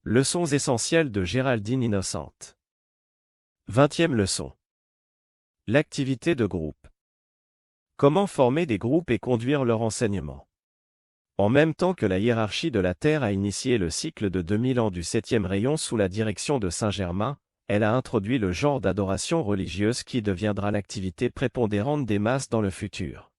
Leçons essentielles de Géraldine Innocente. 20e leçon. L'activité de groupe. Comment former des groupes et conduire leur enseignement. En même temps que la hiérarchie de la Terre a initié le cycle de 2000 ans du 7e rayon sous la direction de Saint Germain, elle a introduit le genre d'adoration religieuse qui deviendra l'activité prépondérante des masses dans le futur.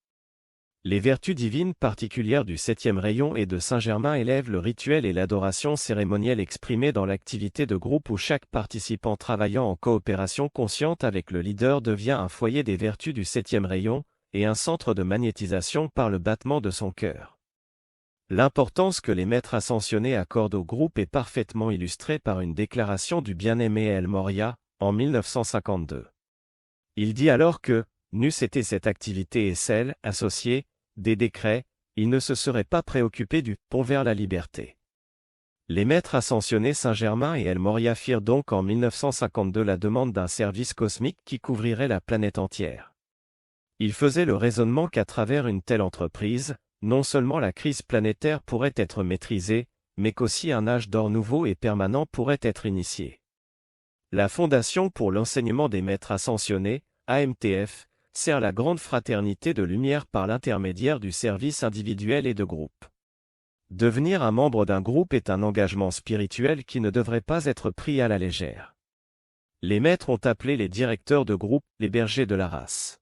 Les vertus divines particulières du 7e rayon et de Saint-Germain élèvent le rituel et l'adoration cérémonielle exprimée dans l'activité de groupe où chaque participant travaillant en coopération consciente avec le leader devient un foyer des vertus du 7e rayon, et un centre de magnétisation par le battement de son cœur. L'importance que les maîtres ascensionnés accordent au groupe est parfaitement illustrée par une déclaration du bien-aimé El Morya, en 1952. Il dit alors que, n'eût été cette activité et celle, associée, des décrets, il ne se serait pas préoccupé du pont vers la liberté. Les maîtres ascensionnés Saint-Germain et El Morya firent donc en 1952 la demande d'un service cosmique qui couvrirait la planète entière. Ils faisaient le raisonnement qu'à travers une telle entreprise, non seulement la crise planétaire pourrait être maîtrisée, mais qu'aussi un âge d'or nouveau et permanent pourrait être initié. La Fondation pour l'enseignement des maîtres ascensionnés, AMTF, sert la grande fraternité de lumière par l'intermédiaire du service individuel et de groupe. Devenir un membre d'un groupe est un engagement spirituel qui ne devrait pas être pris à la légère. Les maîtres ont appelé les directeurs de groupe les bergers de la race.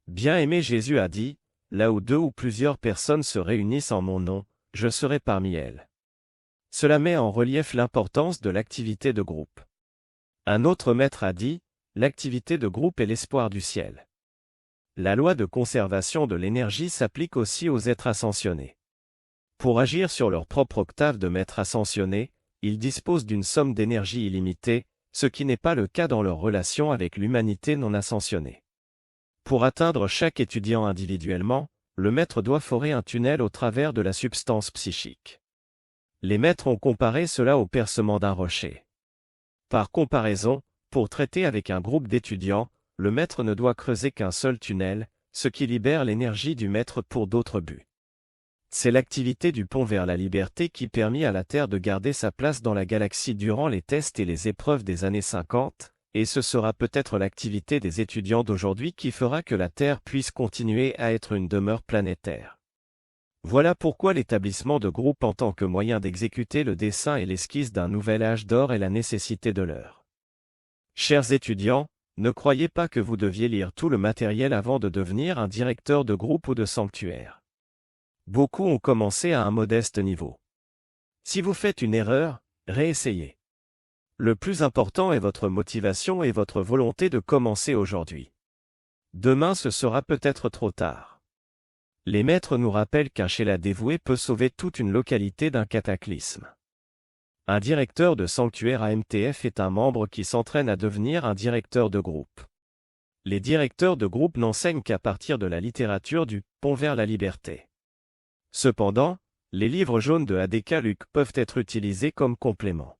Bien-aimé Jésus a dit, « Là où deux ou plusieurs personnes se réunissent en mon nom, je serai parmi elles. » Cela met en relief l'importance de l'activité de groupe. Un autre maître a dit, « L'activité de groupe est l'espoir du ciel. » La loi de conservation de l'énergie s'applique aussi aux êtres ascensionnés. Pour agir sur leur propre octave de maître ascensionné, ils disposent d'une somme d'énergie illimitée, ce qui n'est pas le cas dans leur relation avec l'humanité non ascensionnée. Pour atteindre chaque étudiant individuellement, le maître doit forer un tunnel au travers de la substance psychique. Les maîtres ont comparé cela au percement d'un rocher. Par comparaison, pour traiter avec un groupe d'étudiants, le maître ne doit creuser qu'un seul tunnel, ce qui libère l'énergie du maître pour d'autres buts. C'est l'activité du pont vers la liberté qui permit à la Terre de garder sa place dans la galaxie durant les tests et les épreuves des années 50, et ce sera peut-être l'activité des étudiants d'aujourd'hui qui fera que la Terre puisse continuer à être une demeure planétaire. Voilà pourquoi l'établissement de groupes en tant que moyen d'exécuter le dessin et l'esquisse d'un nouvel âge d'or est la nécessité de l'heure. Chers étudiants, ne croyez pas que vous deviez lire tout le matériel avant de devenir un directeur de groupe ou de sanctuaire. Beaucoup ont commencé à un modeste niveau. Si vous faites une erreur, réessayez. Le plus important est votre motivation et votre volonté de commencer aujourd'hui. Demain ce sera peut-être trop tard. Les maîtres nous rappellent qu'un Sheila dévoué peut sauver toute une localité d'un cataclysme. Un directeur de sanctuaire AMTF est un membre qui s'entraîne à devenir un directeur de groupe. Les directeurs de groupe n'enseignent qu'à partir de la littérature du « Pont vers la liberté ». Cependant, les livres jaunes de A.D.K. Luke peuvent être utilisés comme complément.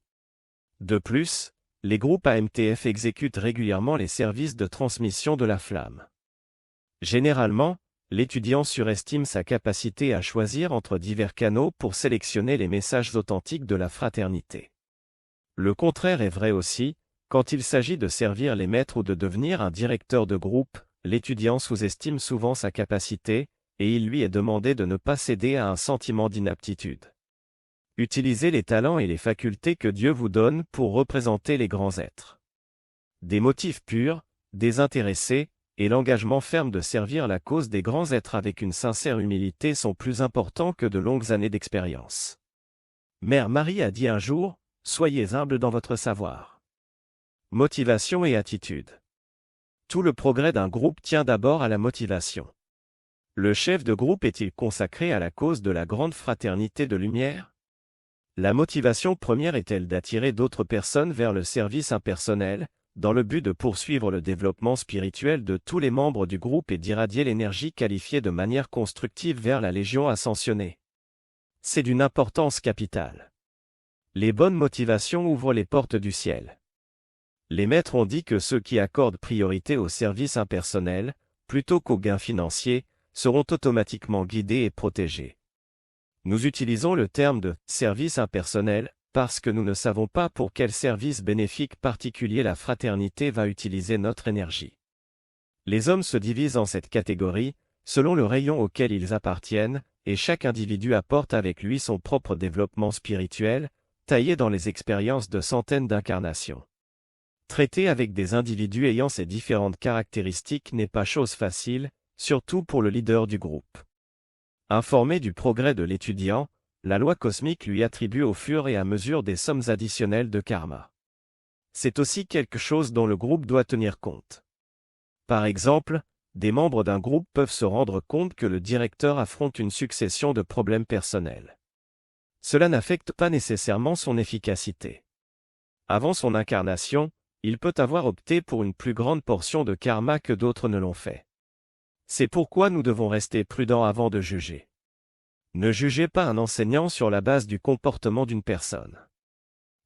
De plus, les groupes AMTF exécutent régulièrement les services de transmission de la flamme. Généralement, l'étudiant surestime sa capacité à choisir entre divers canaux pour sélectionner les messages authentiques de la fraternité. Le contraire est vrai aussi, quand il s'agit de servir les maîtres ou de devenir un directeur de groupe, l'étudiant sous-estime souvent sa capacité, et il lui est demandé de ne pas céder à un sentiment d'inaptitude. Utilisez les talents et les facultés que Dieu vous donne pour représenter les grands êtres. Des motifs purs, désintéressés, et l'engagement ferme de servir la cause des grands êtres avec une sincère humilité sont plus importants que de longues années d'expérience. Mère Marie a dit un jour, « Soyez humble dans votre savoir. » Motivation et attitude. Tout le progrès d'un groupe tient d'abord à la motivation. Le chef de groupe est-il consacré à la cause de la grande fraternité de lumière? La motivation première est-elle d'attirer d'autres personnes vers le service impersonnel, dans le but de poursuivre le développement spirituel de tous les membres du groupe et d'irradier l'énergie qualifiée de manière constructive vers la Légion ascensionnée? C'est d'une importance capitale. Les bonnes motivations ouvrent les portes du ciel. Les maîtres ont dit que ceux qui accordent priorité au service impersonnel, plutôt qu'aux gains financiers, seront automatiquement guidés et protégés. Nous utilisons le terme de « service impersonnel » parce que nous ne savons pas pour quel service bénéfique particulier la fraternité va utiliser notre énergie. Les hommes se divisent en cette catégorie, selon le rayon auquel ils appartiennent, et chaque individu apporte avec lui son propre développement spirituel, taillé dans les expériences de centaines d'incarnations. Traiter avec des individus ayant ces différentes caractéristiques n'est pas chose facile, surtout pour le leader du groupe. Informé du progrès de l'étudiant, la loi cosmique lui attribue au fur et à mesure des sommes additionnelles de karma. C'est aussi quelque chose dont le groupe doit tenir compte. Par exemple, des membres d'un groupe peuvent se rendre compte que le directeur affronte une succession de problèmes personnels. Cela n'affecte pas nécessairement son efficacité. Avant son incarnation, il peut avoir opté pour une plus grande portion de karma que d'autres ne l'ont fait. C'est pourquoi nous devons rester prudents avant de juger. Ne jugez pas un enseignant sur la base du comportement d'une personne.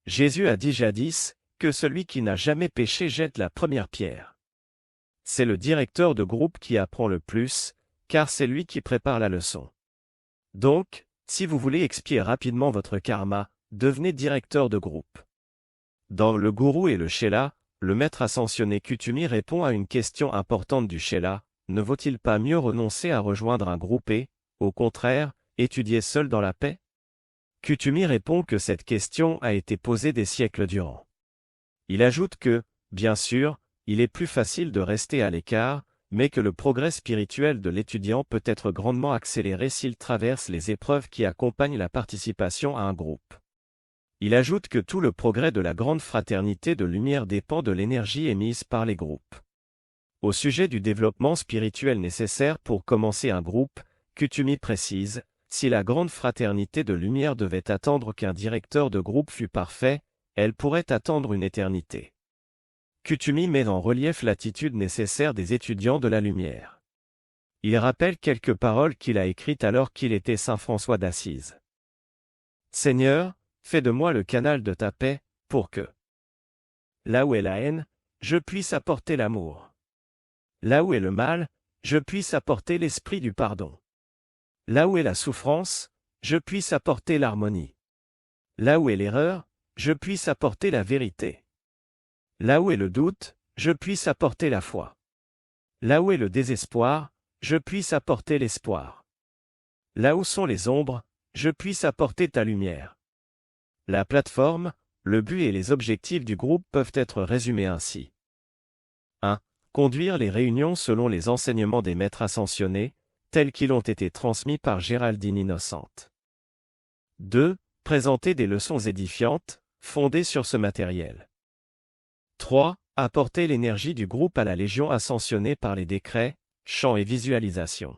Jésus a dit jadis que celui qui n'a jamais péché jette la première pierre. C'est le directeur de groupe qui apprend le plus, car c'est lui qui prépare la leçon. Donc, si vous voulez expier rapidement votre karma, devenez directeur de groupe. Dans Le Gourou et le Shéla, le maître ascensionné Kutumi répond à une question importante du Shéla: ne vaut-il pas mieux renoncer à rejoindre un groupe et, au contraire, étudier seul dans la paix? Kutumi répond que cette question a été posée des siècles durant. Il ajoute que, bien sûr, il est plus facile de rester à l'écart, mais que le progrès spirituel de l'étudiant peut être grandement accéléré s'il traverse les épreuves qui accompagnent la participation à un groupe. Il ajoute que tout le progrès de la grande fraternité de lumière dépend de l'énergie émise par les groupes. Au sujet du développement spirituel nécessaire pour commencer un groupe, Kutumi précise: si la grande fraternité de lumière devait attendre qu'un directeur de groupe fût parfait, elle pourrait attendre une éternité. Kutumi met en relief l'attitude nécessaire des étudiants de la lumière. Il rappelle quelques paroles qu'il a écrites alors qu'il était saint François d'Assise. Seigneur, fais de moi le canal de ta paix, pour que, là où est la haine, je puisse apporter l'amour. Là où est le mal, je puisse apporter l'esprit du pardon. Là où est la souffrance, je puisse apporter l'harmonie. Là où est l'erreur, je puisse apporter la vérité. Là où est le doute, je puisse apporter la foi. Là où est le désespoir, je puisse apporter l'espoir. Là où sont les ombres, je puisse apporter ta lumière. La plateforme, le but et les objectifs du groupe peuvent être résumés ainsi. 1. Conduire les réunions selon les enseignements des maîtres ascensionnés, tels qu'ils ont été transmis par Géraldine Innocente. 2. Présenter des leçons édifiantes, fondées sur ce matériel. 3. Apporter l'énergie du groupe à la Légion ascensionnée par les décrets, chants et visualisations.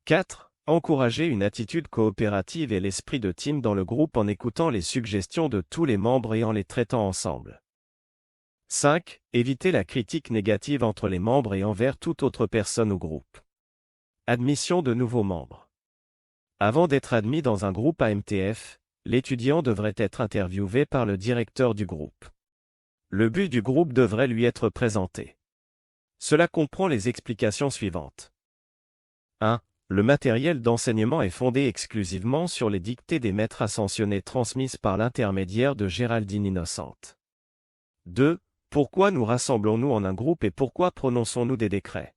4. Encourager une attitude coopérative et l'esprit de team dans le groupe en écoutant les suggestions de tous les membres et en les traitant ensemble. 5. Éviter la critique négative entre les membres et envers toute autre personne au groupe. Admission de nouveaux membres. Avant d'être admis dans un groupe AMTF, l'étudiant devrait être interviewé par le directeur du groupe. Le but du groupe devrait lui être présenté. Cela comprend les explications suivantes. 1. Le matériel d'enseignement est fondé exclusivement sur les dictées des maîtres ascensionnés transmises par l'intermédiaire de Géraldine Innocente. 2. Pourquoi nous rassemblons-nous en un groupe et pourquoi prononçons-nous des décrets?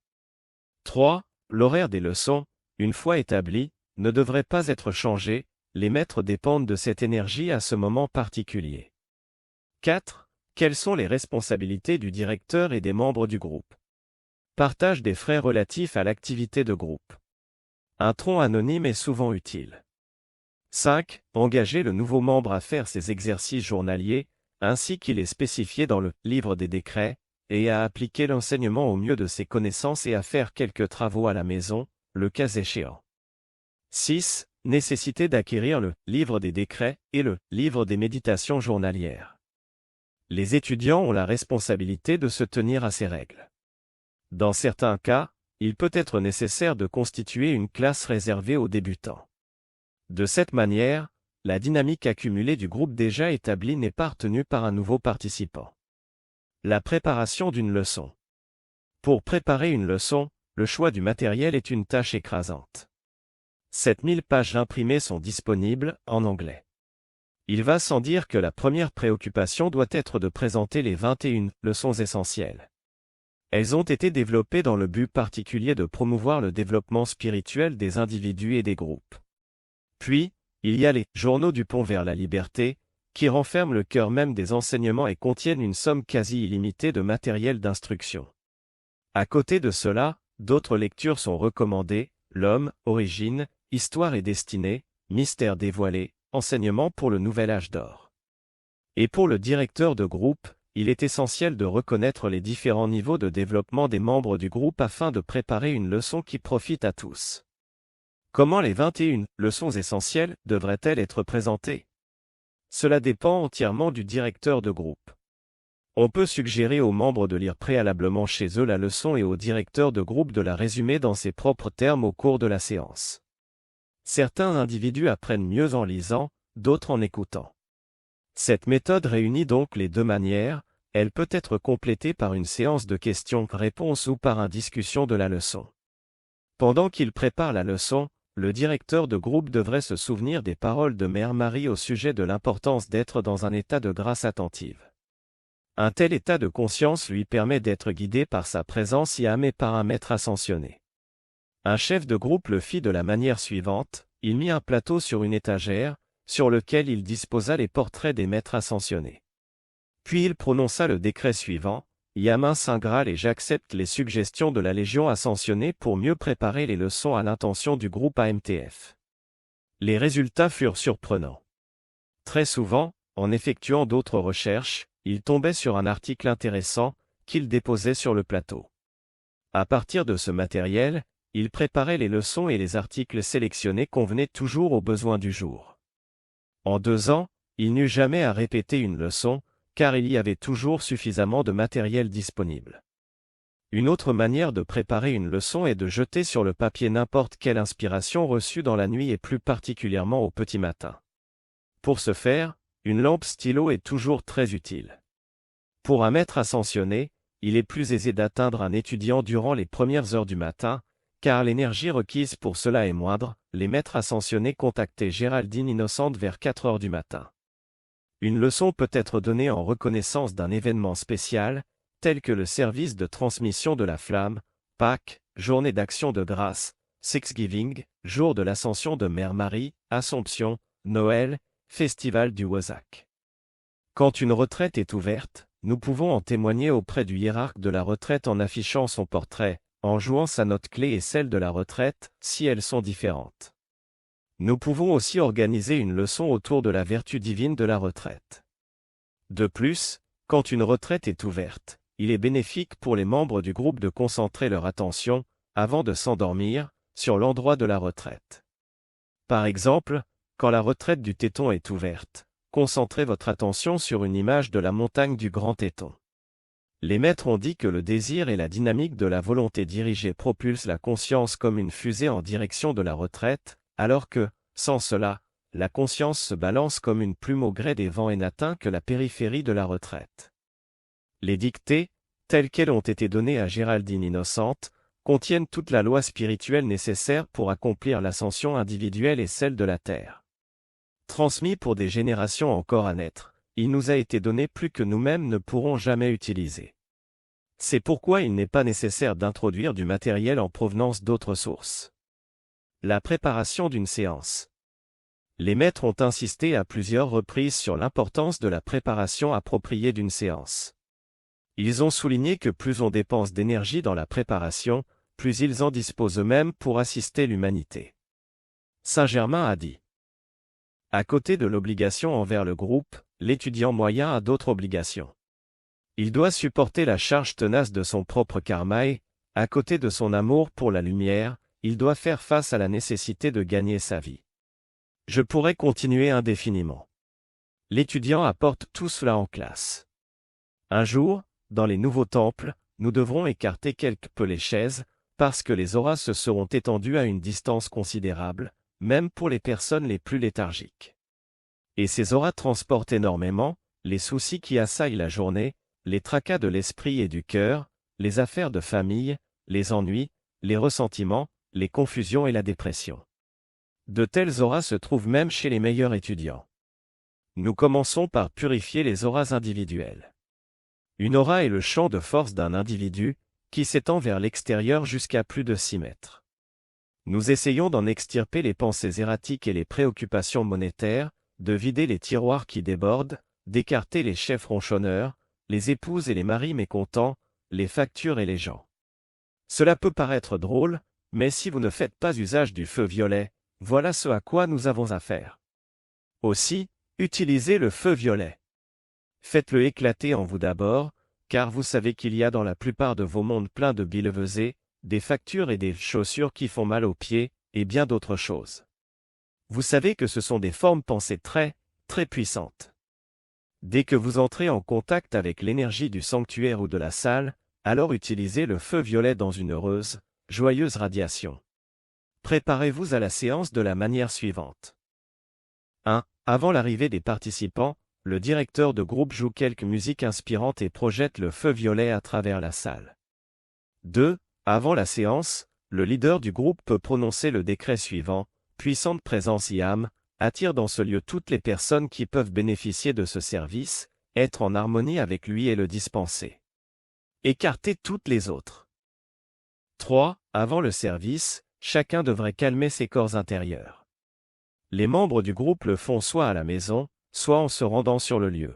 3. L'horaire des leçons, une fois établi, ne devrait pas être changé, les maîtres dépendent de cette énergie à ce moment particulier. 4. Quelles sont les responsabilités du directeur et des membres du groupe? Partage des frais relatifs à l'activité de groupe. Un tronc anonyme est souvent utile. 5. Engager le nouveau membre à faire ses exercices journaliers, ainsi qu'il est spécifié dans le livre des décrets, et à appliquer l'enseignement au mieux de ses connaissances et à faire quelques travaux à la maison, le cas échéant. 6. Nécessité d'acquérir le livre des décrets et le livre des méditations journalières. Les étudiants ont la responsabilité de se tenir à ces règles. Dans certains cas, il peut être nécessaire de constituer une classe réservée aux débutants. De cette manière, la dynamique accumulée du groupe déjà établi n'est pas retenue par un nouveau participant. La préparation d'une leçon. Pour préparer une leçon, le choix du matériel est une tâche écrasante. 7000 pages imprimées sont disponibles, en anglais. Il va sans dire que la première préoccupation doit être de présenter les 21 leçons essentielles. Elles ont été développées dans le but particulier de promouvoir le développement spirituel des individus et des groupes. Puis, il y a les journaux du pont vers la liberté, qui renferment le cœur même des enseignements et contiennent une somme quasi illimitée de matériel d'instruction. À côté de cela, d'autres lectures sont recommandées: L'homme, origine, histoire et destinée, mystère dévoilé, enseignement pour le nouvel âge d'or. Et pour le directeur de groupe, il est essentiel de reconnaître les différents niveaux de développement des membres du groupe afin de préparer une leçon qui profite à tous. Comment les 21 leçons essentielles devraient-elles être présentées? Cela dépend entièrement du directeur de groupe. On peut suggérer aux membres de lire préalablement chez eux la leçon et au directeur de groupe de la résumer dans ses propres termes au cours de la séance. Certains individus apprennent mieux en lisant, d'autres en écoutant. Cette méthode réunit donc les deux manières. Elle peut être complétée par une séance de questions-réponses ou par une discussion de la leçon. Pendant qu'il prépare la leçon, le directeur de groupe devrait se souvenir des paroles de Mère Marie au sujet de l'importance d'être dans un état de grâce attentive. Un tel état de conscience lui permet d'être guidé par sa présence et amé par un maître ascensionné. Un chef de groupe le fit de la manière suivante: il mit un plateau sur une étagère, sur lequel il disposa les portraits des maîtres ascensionnés. Puis il prononça le décret suivant: Yamin Saint Graal et j'accepte les suggestions de la Légion ascensionnée pour mieux préparer les leçons à l'intention du groupe AMTF. Les résultats furent surprenants. Très souvent, en effectuant d'autres recherches, il tombait sur un article intéressant, qu'il déposait sur le plateau. À partir de ce matériel, il préparait les leçons et les articles sélectionnés convenaient toujours aux besoins du jour. En 2 ans, il n'eut jamais à répéter une leçon, car il y avait toujours suffisamment de matériel disponible. Une autre manière de préparer une leçon est de jeter sur le papier n'importe quelle inspiration reçue dans la nuit et plus particulièrement au petit matin. Pour ce faire, une lampe stylo est toujours très utile. Pour un maître ascensionné, il est plus aisé d'atteindre un étudiant durant les premières heures du matin, car l'énergie requise pour cela est moindre. Les maîtres ascensionnés contactaient Géraldine Innocente vers 4 heures du matin. Une leçon peut être donnée en reconnaissance d'un événement spécial, tel que le service de transmission de la flamme, Pâques, journée d'action de grâce, Thanksgiving, jour de l'ascension de Mère Marie, Assomption, Noël, Festival du Wozak. Quand une retraite est ouverte, nous pouvons en témoigner auprès du hiérarque de la retraite en affichant son portrait, en jouant sa note clé et celle de la retraite, si elles sont différentes. Nous pouvons aussi organiser une leçon autour de la vertu divine de la retraite. De plus, quand une retraite est ouverte, il est bénéfique pour les membres du groupe de concentrer leur attention, avant de s'endormir, sur l'endroit de la retraite. Par exemple, quand la retraite du Téton est ouverte, concentrez votre attention sur une image de la montagne du Grand Téton. Les maîtres ont dit que le désir et la dynamique de la volonté dirigée propulsent la conscience comme une fusée en direction de la retraite, alors que, sans cela, la conscience se balance comme une plume au gré des vents et n'atteint que la périphérie de la retraite. Les dictées, telles qu'elles ont été données à Géraldine Innocente, contiennent toute la loi spirituelle nécessaire pour accomplir l'ascension individuelle et celle de la Terre. Transmis pour des générations encore à naître, il nous a été donné plus que nous-mêmes ne pourrons jamais utiliser. C'est pourquoi il n'est pas nécessaire d'introduire du matériel en provenance d'autres sources. La préparation d'une séance. Les maîtres ont insisté à plusieurs reprises sur l'importance de la préparation appropriée d'une séance. Ils ont souligné que plus on dépense d'énergie dans la préparation, plus ils en disposent eux-mêmes pour assister l'humanité. Saint-Germain a dit: à côté de l'obligation envers le groupe, l'étudiant moyen a d'autres obligations. Il doit supporter la charge tenace de son propre karma et, à côté de son amour pour la lumière, il doit faire face à la nécessité de gagner sa vie. Je pourrais continuer indéfiniment. L'étudiant apporte tout cela en classe. Un jour, dans les nouveaux temples, nous devrons écarter quelque peu les chaises, parce que les auras se seront étendues à une distance considérable, même pour les personnes les plus léthargiques. Et ces auras transportent énormément, les soucis qui assaillent la journée, les tracas de l'esprit et du cœur, les affaires de famille, les ennuis, les ressentiments, les confusions et la dépression. De telles auras se trouvent même chez les meilleurs étudiants. Nous commençons par purifier les auras individuelles. Une aura est le champ de force d'un individu, qui s'étend vers l'extérieur jusqu'à plus de 6 mètres. Nous essayons d'en extirper les pensées erratiques et les préoccupations monétaires, de vider les tiroirs qui débordent, d'écarter les chefs ronchonneurs, les épouses et les maris mécontents, les factures et les gens. Cela peut paraître drôle, mais si vous ne faites pas usage du feu violet, voilà ce à quoi nous avons affaire. Aussi, utilisez le feu violet. Faites-le éclater en vous d'abord, car vous savez qu'il y a dans la plupart de vos mondes plein de billevesées, des factures et des chaussures qui font mal aux pieds, et bien d'autres choses. Vous savez que ce sont des formes pensées très, très puissantes. Dès que vous entrez en contact avec l'énergie du sanctuaire ou de la salle, alors utilisez le feu violet dans une heureuse, joyeuse radiation. Préparez-vous à la séance de la manière suivante. 1. Avant l'arrivée des participants, le directeur de groupe joue quelques musiques inspirantes et projette le feu violet à travers la salle. 2. Avant la séance, le leader du groupe peut prononcer le décret suivant: puissante présence IAM, attire dans ce lieu toutes les personnes qui peuvent bénéficier de ce service, être en harmonie avec lui et le dispenser. Écartez toutes les autres. 3. Avant le service, chacun devrait calmer ses corps intérieurs. Les membres du groupe le font soit à la maison, soit en se rendant sur le lieu.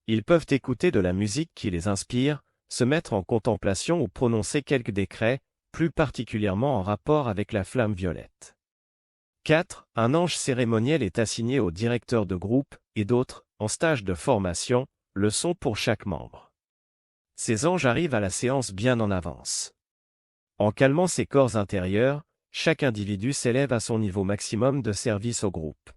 Ils peuvent écouter de la musique qui les inspire, se mettre en contemplation ou prononcer quelques décrets, plus particulièrement en rapport avec la flamme violette. 4. Un ange cérémoniel est assigné au directeur de groupe, et d'autres, en stage de formation, le sont pour chaque membre. Ces anges arrivent à la séance bien en avance. En calmant ses corps intérieurs, chaque individu s'élève à son niveau maximum de service au groupe.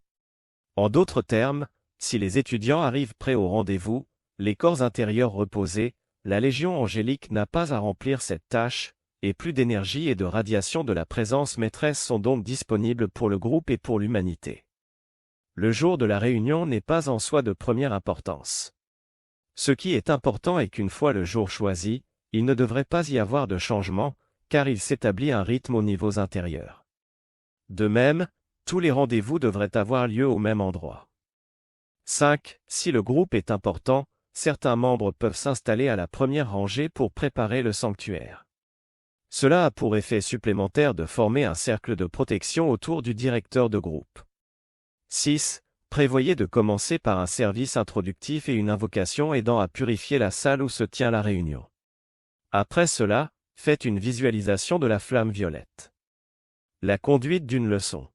En d'autres termes, si les étudiants arrivent prêts au rendez-vous, les corps intérieurs reposés, la légion angélique n'a pas à remplir cette tâche, et plus d'énergie et de radiation de la présence maîtresse sont donc disponibles pour le groupe et pour l'humanité. Le jour de la réunion n'est pas en soi de première importance. Ce qui est important est qu'une fois le jour choisi, il ne devrait pas y avoir de changement, car il s'établit un rythme aux niveaux intérieurs. De même, tous les rendez-vous devraient avoir lieu au même endroit. 5. Si le groupe est important, certains membres peuvent s'installer à la première rangée pour préparer le sanctuaire. Cela a pour effet supplémentaire de former un cercle de protection autour du directeur de groupe. 6. Prévoyez de commencer par un service introductif et une invocation aidant à purifier la salle où se tient la réunion. Après cela, faites une visualisation de la flamme violette. La conduite d'une leçon.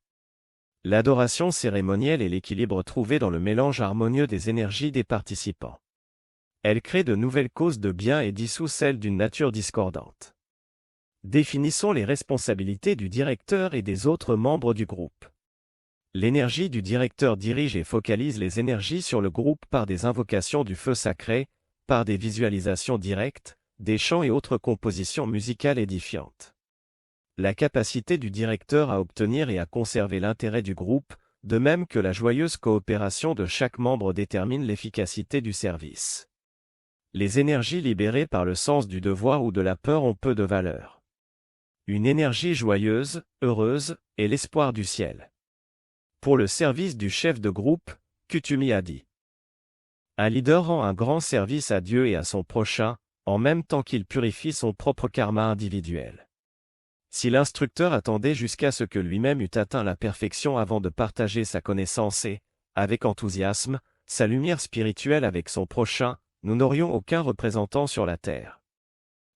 L'adoration cérémonielle est l'équilibre trouvé dans le mélange harmonieux des énergies des participants. Elle crée de nouvelles causes de bien et dissout celles d'une nature discordante. Définissons les responsabilités du directeur et des autres membres du groupe. L'énergie du directeur dirige et focalise les énergies sur le groupe par des invocations du feu sacré, par des visualisations directes, des chants et autres compositions musicales édifiantes. La capacité du directeur à obtenir et à conserver l'intérêt du groupe, de même que la joyeuse coopération de chaque membre détermine l'efficacité du service. Les énergies libérées par le sens du devoir ou de la peur ont peu de valeur. Une énergie joyeuse, heureuse, est l'espoir du ciel. Pour le service du chef de groupe, Kutumi a dit: un leader rend un grand service à Dieu et à son prochain, en même temps qu'il purifie son propre karma individuel. Si l'instructeur attendait jusqu'à ce que lui-même eût atteint la perfection avant de partager sa connaissance et, avec enthousiasme, sa lumière spirituelle avec son prochain, nous n'aurions aucun représentant sur la terre.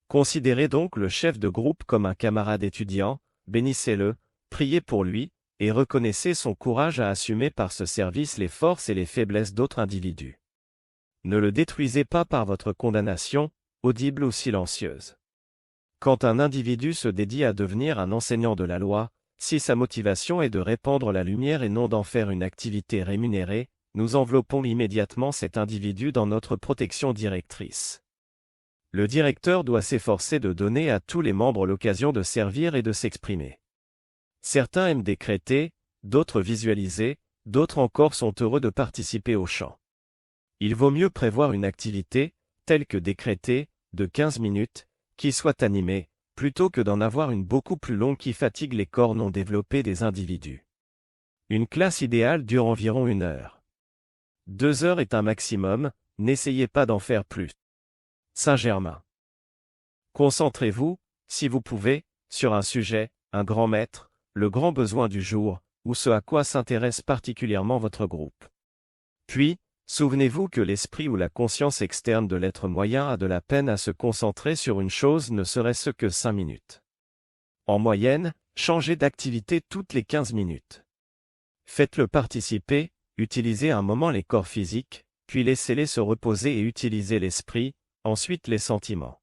Considérez donc le chef de groupe comme un camarade étudiant, bénissez-le, priez pour lui, et reconnaissez son courage à assumer par ce service les forces et les faiblesses d'autres individus. Ne le détruisez pas par votre condamnation, audible ou silencieuse. Quand un individu se dédie à devenir un enseignant de la loi, si sa motivation est de répandre la lumière et non d'en faire une activité rémunérée, nous enveloppons immédiatement cet individu dans notre protection directrice. Le directeur doit s'efforcer de donner à tous les membres l'occasion de servir et de s'exprimer. Certains aiment décréter, d'autres visualiser, d'autres encore sont heureux de participer au chant. Il vaut mieux prévoir une activité, telle que décréter, de 15 minutes, qui soit animée, plutôt que d'en avoir une beaucoup plus longue qui fatigue les corps non développés des individus. Une classe idéale dure environ 1 heure. 2 heures est un maximum, n'essayez pas d'en faire plus. Saint-Germain. Concentrez-vous, si vous pouvez, sur un sujet, un grand maître, le grand besoin du jour, ou ce à quoi s'intéresse particulièrement votre groupe. Puis, souvenez-vous que l'esprit ou la conscience externe de l'être moyen a de la peine à se concentrer sur une chose ne serait-ce que 5 minutes. En moyenne, changez d'activité toutes les 15 minutes. Faites-le participer, utilisez un moment les corps physiques, puis laissez-les se reposer et utilisez l'esprit, ensuite les sentiments.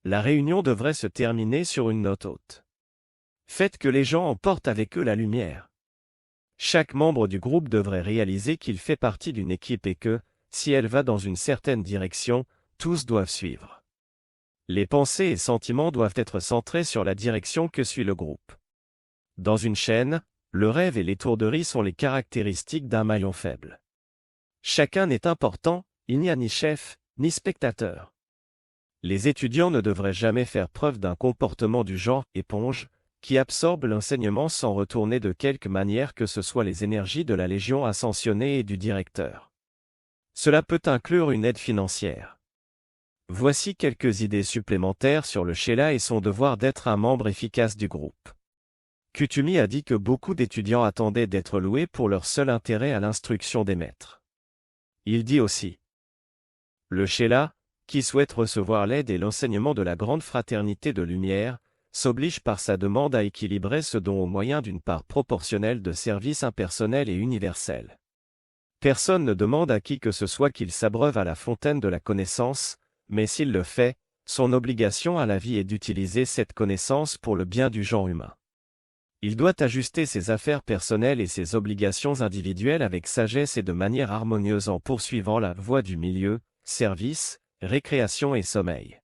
La réunion devrait se terminer sur une note haute. Faites que les gens emportent avec eux la lumière. Chaque membre du groupe devrait réaliser qu'il fait partie d'une équipe et que, si elle va dans une certaine direction, tous doivent suivre. Les pensées et sentiments doivent être centrés sur la direction que suit le groupe. Dans une chaîne, le rêve et l'étourderie sont les caractéristiques d'un maillon faible. Chacun est important, il n'y a ni chef, ni spectateur. Les étudiants ne devraient jamais faire preuve d'un comportement du genre éponge, qui absorbe l'enseignement sans retourner de quelque manière que ce soit les énergies de la Légion ascensionnée et du directeur. Cela peut inclure une aide financière. Voici quelques idées supplémentaires sur le Sheila et son devoir d'être un membre efficace du groupe. Kutumi a dit que beaucoup d'étudiants attendaient d'être loués pour leur seul intérêt à l'instruction des maîtres. Il dit aussi: le Sheila, qui souhaite recevoir l'aide et l'enseignement de la grande fraternité de lumière, s'oblige par sa demande à équilibrer ce don au moyen d'une part proportionnelle de service impersonnel et universel. Personne ne demande à qui que ce soit qu'il s'abreuve à la fontaine de la connaissance, mais s'il le fait, son obligation à la vie est d'utiliser cette connaissance pour le bien du genre humain. Il doit ajuster ses affaires personnelles et ses obligations individuelles avec sagesse et de manière harmonieuse en poursuivant la voie du milieu, service, récréation et sommeil.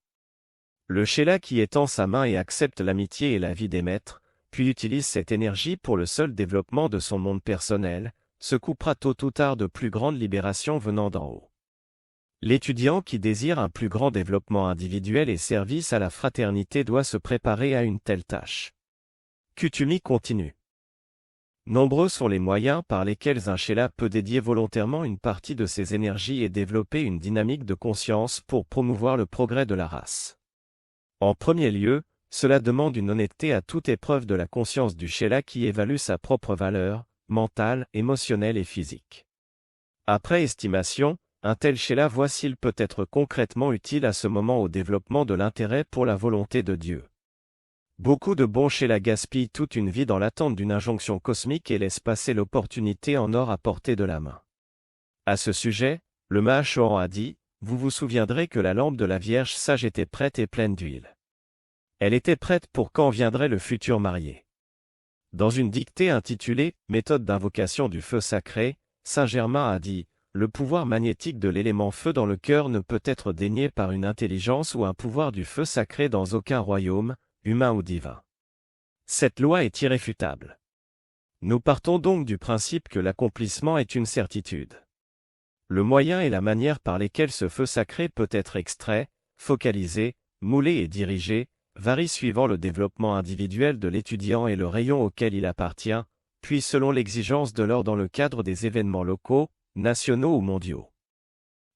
Le Sheila qui étend sa main et accepte l'amitié et la vie des maîtres, puis utilise cette énergie pour le seul développement de son monde personnel, se coupera tôt ou tard de plus grandes libérations venant d'en haut. L'étudiant qui désire un plus grand développement individuel et service à la fraternité doit se préparer à une telle tâche. Kutumi continue. Nombreux sont les moyens par lesquels un Sheila peut dédier volontairement une partie de ses énergies et développer une dynamique de conscience pour promouvoir le progrès de la race. En premier lieu, cela demande une honnêteté à toute épreuve de la conscience du Sheila qui évalue sa propre valeur, mentale, émotionnelle et physique. Après estimation, un tel Sheila voit s'il peut être concrètement utile à ce moment au développement de l'intérêt pour la volonté de Dieu. Beaucoup de bons Sheila gaspillent toute une vie dans l'attente d'une injonction cosmique et laissent passer l'opportunité en or à portée de la main. À ce sujet, le Mahachohan a dit: vous vous souviendrez que la lampe de la Vierge sage était prête et pleine d'huile. Elle était prête pour quand viendrait le futur marié. Dans une dictée intitulée « Méthode d'invocation du feu sacré », Saint Germain a dit: le pouvoir magnétique de l'élément feu dans le cœur ne peut être dénié par une intelligence ou un pouvoir du feu sacré dans aucun royaume, humain ou divin. Cette loi est irréfutable. Nous partons donc du principe que l'accomplissement est une certitude. Le moyen et la manière par lesquels ce feu sacré peut être extrait, focalisé, moulé et dirigé, varient suivant le développement individuel de l'étudiant et le rayon auquel il appartient, puis selon l'exigence de l'or dans le cadre des événements locaux, nationaux ou mondiaux.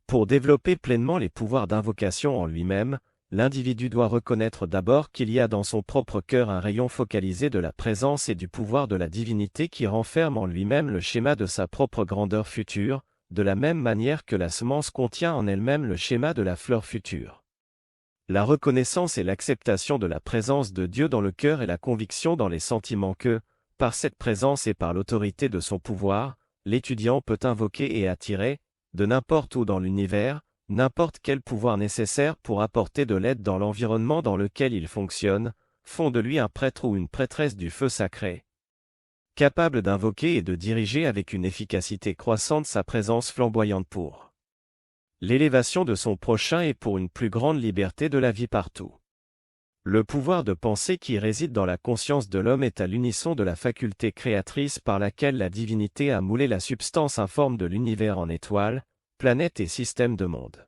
Pour développer pleinement les pouvoirs d'invocation en lui-même, l'individu doit reconnaître d'abord qu'il y a dans son propre cœur un rayon focalisé de la présence et du pouvoir de la divinité qui renferme en lui-même le schéma de sa propre grandeur future, de la même manière que la semence contient en elle-même le schéma de la fleur future. La reconnaissance et l'acceptation de la présence de Dieu dans le cœur et la conviction dans les sentiments que, par cette présence et par l'autorité de son pouvoir, l'étudiant peut invoquer et attirer, de n'importe où dans l'univers, n'importe quel pouvoir nécessaire pour apporter de l'aide dans l'environnement dans lequel il fonctionne, font de lui un prêtre ou une prêtresse du feu sacré, capable d'invoquer et de diriger avec une efficacité croissante sa présence flamboyante pour l'élévation de son prochain et pour une plus grande liberté de la vie partout. Le pouvoir de pensée qui réside dans la conscience de l'homme est à l'unisson de la faculté créatrice par laquelle la divinité a moulé la substance informe de l'univers en étoiles, planètes et systèmes de monde.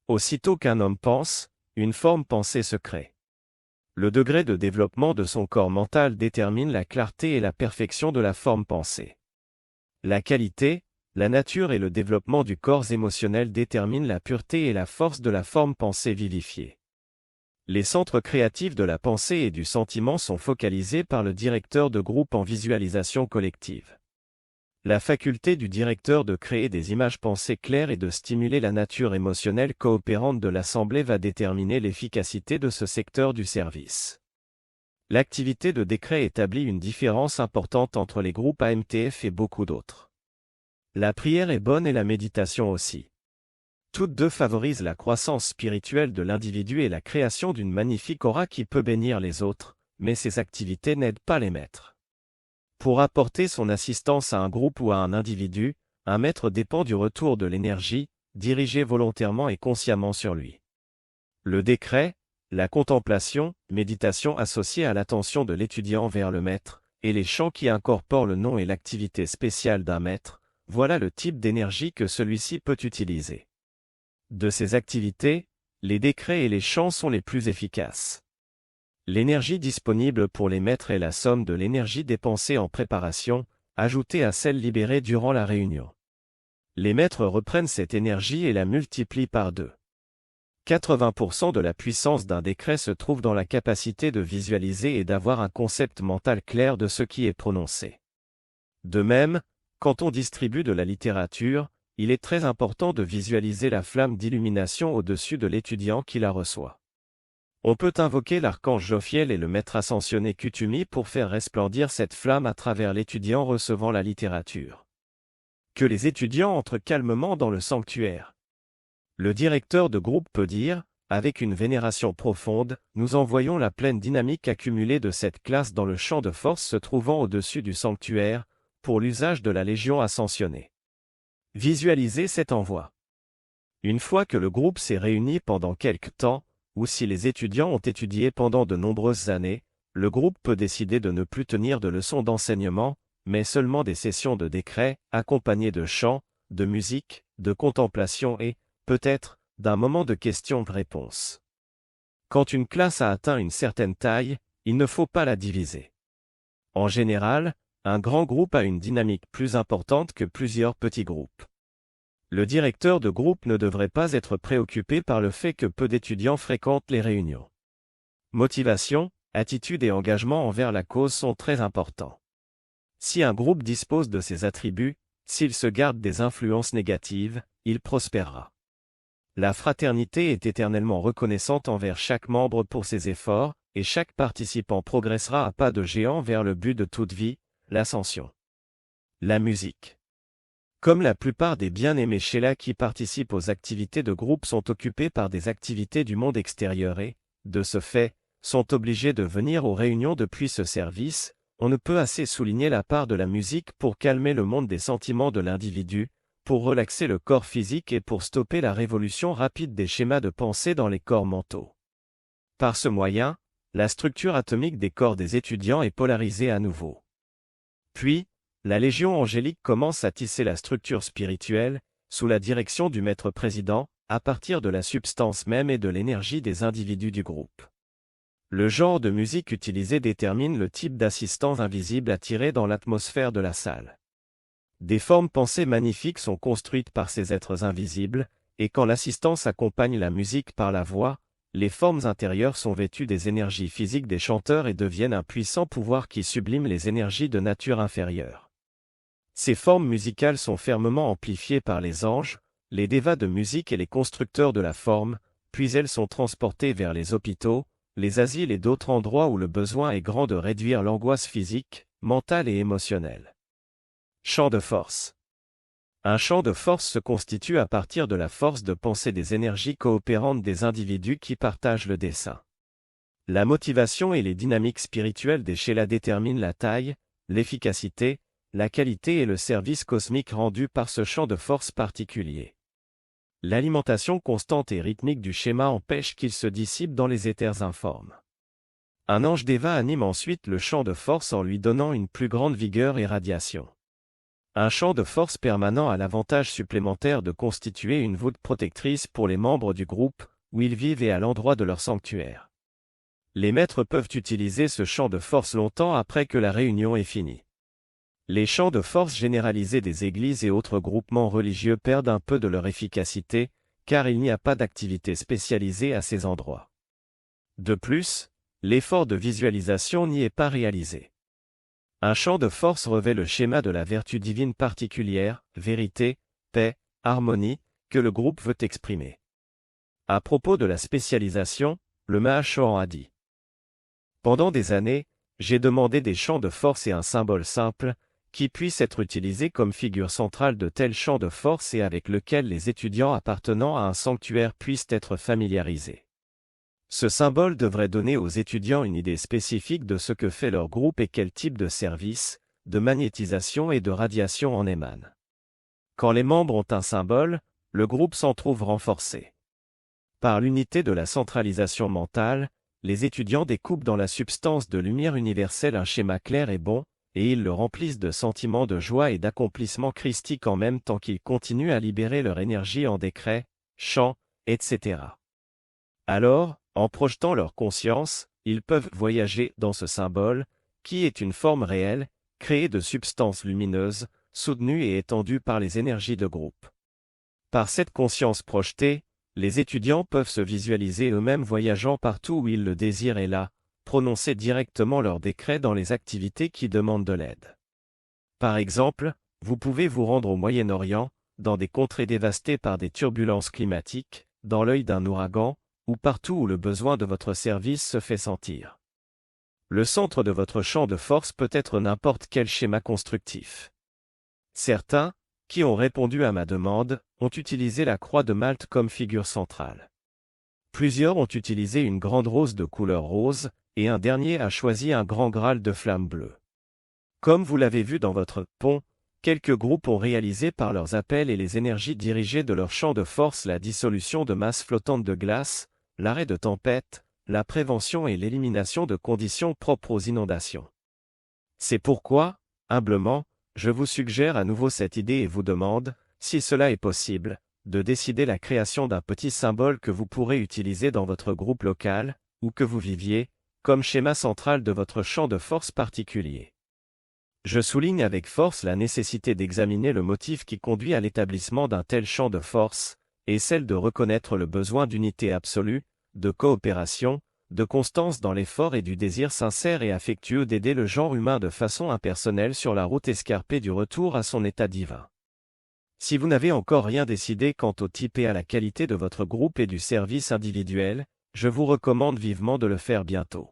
Aussitôt qu'un homme pense, une forme pensée se crée. Le degré de développement de son corps mental détermine la clarté et la perfection de la forme pensée. La qualité, la nature et le développement du corps émotionnel déterminent la pureté et la force de la forme pensée vivifiée. Les centres créatifs de la pensée et du sentiment sont focalisés par le directeur de groupe en visualisation collective. La faculté du directeur de créer des images pensées claires et de stimuler la nature émotionnelle coopérante de l'assemblée va déterminer l'efficacité de ce secteur du service. L'activité de décret établit une différence importante entre les groupes AMTF et beaucoup d'autres. La prière est bonne et la méditation aussi. Toutes deux favorisent la croissance spirituelle de l'individu et la création d'une magnifique aura qui peut bénir les autres, mais ces activités n'aident pas les maîtres. Pour apporter son assistance à un groupe ou à un individu, un maître dépend du retour de l'énergie, dirigée volontairement et consciemment sur lui. Le décret, la contemplation, méditation associée à l'attention de l'étudiant vers le maître, et les chants qui incorporent le nom et l'activité spéciale d'un maître, voilà le type d'énergie que celui-ci peut utiliser. De ces activités, les décrets et les chants sont les plus efficaces. L'énergie disponible pour les maîtres est la somme de l'énergie dépensée en préparation, ajoutée à celle libérée durant la réunion. Les maîtres reprennent cette énergie et la multiplient par 2. 80% de la puissance d'un décret se trouve dans la capacité de visualiser et d'avoir un concept mental clair de ce qui est prononcé. De même, quand on distribue de la littérature, il est très important de visualiser la flamme d'illumination au-dessus de l'étudiant qui la reçoit. On peut invoquer l'archange Jophiel et le maître ascensionné Kutumi pour faire resplendir cette flamme à travers l'étudiant recevant la littérature. Que les étudiants entrent calmement dans le sanctuaire. Le directeur de groupe peut dire, avec une vénération profonde, nous envoyons la pleine dynamique accumulée de cette classe dans le champ de force se trouvant au-dessus du sanctuaire, pour l'usage de la Légion ascensionnée. Visualisez cet envoi. Une fois que le groupe s'est réuni pendant quelque temps, ou si les étudiants ont étudié pendant de nombreuses années, le groupe peut décider de ne plus tenir de leçons d'enseignement, mais seulement des sessions de décret, accompagnées de chants, de musique, de contemplation et, peut-être, d'un moment de questions-réponses. Quand une classe a atteint une certaine taille, il ne faut pas la diviser. En général, un grand groupe a une dynamique plus importante que plusieurs petits groupes. Le directeur de groupe ne devrait pas être préoccupé par le fait que peu d'étudiants fréquentent les réunions. Motivation, attitude et engagement envers la cause sont très importants. Si un groupe dispose de ces attributs, s'il se garde des influences négatives, il prospérera. La fraternité est éternellement reconnaissante envers chaque membre pour ses efforts, et chaque participant progressera à pas de géant vers le but de toute vie, l'ascension. La musique. Comme la plupart des bien-aimés Sheila qui participent aux activités de groupe sont occupés par des activités du monde extérieur et, de ce fait, sont obligés de venir aux réunions depuis ce service, on ne peut assez souligner la part de la musique pour calmer le monde des sentiments de l'individu, pour relaxer le corps physique et pour stopper la révolution rapide des schémas de pensée dans les corps mentaux. Par ce moyen, la structure atomique des corps des étudiants est polarisée à nouveau. Puis, la Légion angélique commence à tisser la structure spirituelle, sous la direction du maître président, à partir de la substance même et de l'énergie des individus du groupe. Le genre de musique utilisé détermine le type d'assistants invisibles attirés dans l'atmosphère de la salle. Des formes pensées magnifiques sont construites par ces êtres invisibles, et quand l'assistance accompagne la musique par la voix, les formes intérieures sont vêtues des énergies physiques des chanteurs et deviennent un puissant pouvoir qui sublime les énergies de nature inférieure. Ces formes musicales sont fermement amplifiées par les anges, les dévas de musique et les constructeurs de la forme, puis elles sont transportées vers les hôpitaux, les asiles et d'autres endroits où le besoin est grand de réduire l'angoisse physique, mentale et émotionnelle. Champ de force. Un champ de force se constitue à partir de la force de pensée des énergies coopérantes des individus qui partagent le dessein. La motivation et les dynamiques spirituelles des Sheila déterminent la taille, l'efficacité, la qualité et le service cosmique rendu par ce champ de force particulier. L'alimentation constante et rythmique du schéma empêche qu'il se dissipe dans les éthers informes. Un ange déva anime ensuite le champ de force en lui donnant une plus grande vigueur et radiation. Un champ de force permanent a l'avantage supplémentaire de constituer une voûte protectrice pour les membres du groupe, où ils vivent et à l'endroit de leur sanctuaire. Les maîtres peuvent utiliser ce champ de force longtemps après que la réunion est finie. Les champs de force généralisés des églises et autres groupements religieux perdent un peu de leur efficacité, car il n'y a pas d'activité spécialisée à ces endroits. De plus, l'effort de visualisation n'y est pas réalisé. Un champ de force revêt le schéma de la vertu divine particulière, vérité, paix, harmonie, que le groupe veut exprimer. À propos de la spécialisation, le Mahachohan a dit: pendant des années, j'ai demandé des champs de force et un symbole simple, qui puisse être utilisé comme figure centrale de tel champ de force et avec lequel les étudiants appartenant à un sanctuaire puissent être familiarisés. Ce symbole devrait donner aux étudiants une idée spécifique de ce que fait leur groupe et quel type de service, de magnétisation et de radiation en émane. Quand les membres ont un symbole, le groupe s'en trouve renforcé. Par l'unité de la centralisation mentale, les étudiants découpent dans la substance de lumière universelle un schéma clair et bon, et ils le remplissent de sentiments de joie et d'accomplissement christique en même temps qu'ils continuent à libérer leur énergie en décrets, chants, etc. Alors, en projetant leur conscience, ils peuvent voyager dans ce symbole, qui est une forme réelle, créée de substances lumineuses, soutenues et étendues par les énergies de groupe. Par cette conscience projetée, les étudiants peuvent se visualiser eux-mêmes voyageant partout où ils le désirent et là, prononcer directement leurs décrets dans les activités qui demandent de l'aide. Par exemple, vous pouvez vous rendre au Moyen-Orient, dans des contrées dévastées par des turbulences climatiques, dans l'œil d'un ouragan, ou partout où le besoin de votre service se fait sentir. Le centre de votre champ de force peut être n'importe quel schéma constructif. Certains, qui ont répondu à ma demande, ont utilisé la croix de Malte comme figure centrale. Plusieurs ont utilisé une grande rose de couleur rose, et un dernier a choisi un grand Graal de flamme bleue. Comme vous l'avez vu dans votre pont, quelques groupes ont réalisé par leurs appels et les énergies dirigées de leur champ de force la dissolution de masses flottantes de glace, l'arrêt de tempêtes, la prévention et l'élimination de conditions propres aux inondations. C'est pourquoi, humblement, je vous suggère à nouveau cette idée et vous demande, si cela est possible, de décider la création d'un petit symbole que vous pourrez utiliser dans votre groupe local, où que vous viviez, comme schéma central de votre champ de force particulier. Je souligne avec force la nécessité d'examiner le motif qui conduit à l'établissement d'un tel champ de force, et celle de reconnaître le besoin d'unité absolue, de coopération, de constance dans l'effort et du désir sincère et affectueux d'aider le genre humain de façon impersonnelle sur la route escarpée du retour à son état divin. Si vous n'avez encore rien décidé quant au type et à la qualité de votre groupe et du service individuel, je vous recommande vivement de le faire bientôt.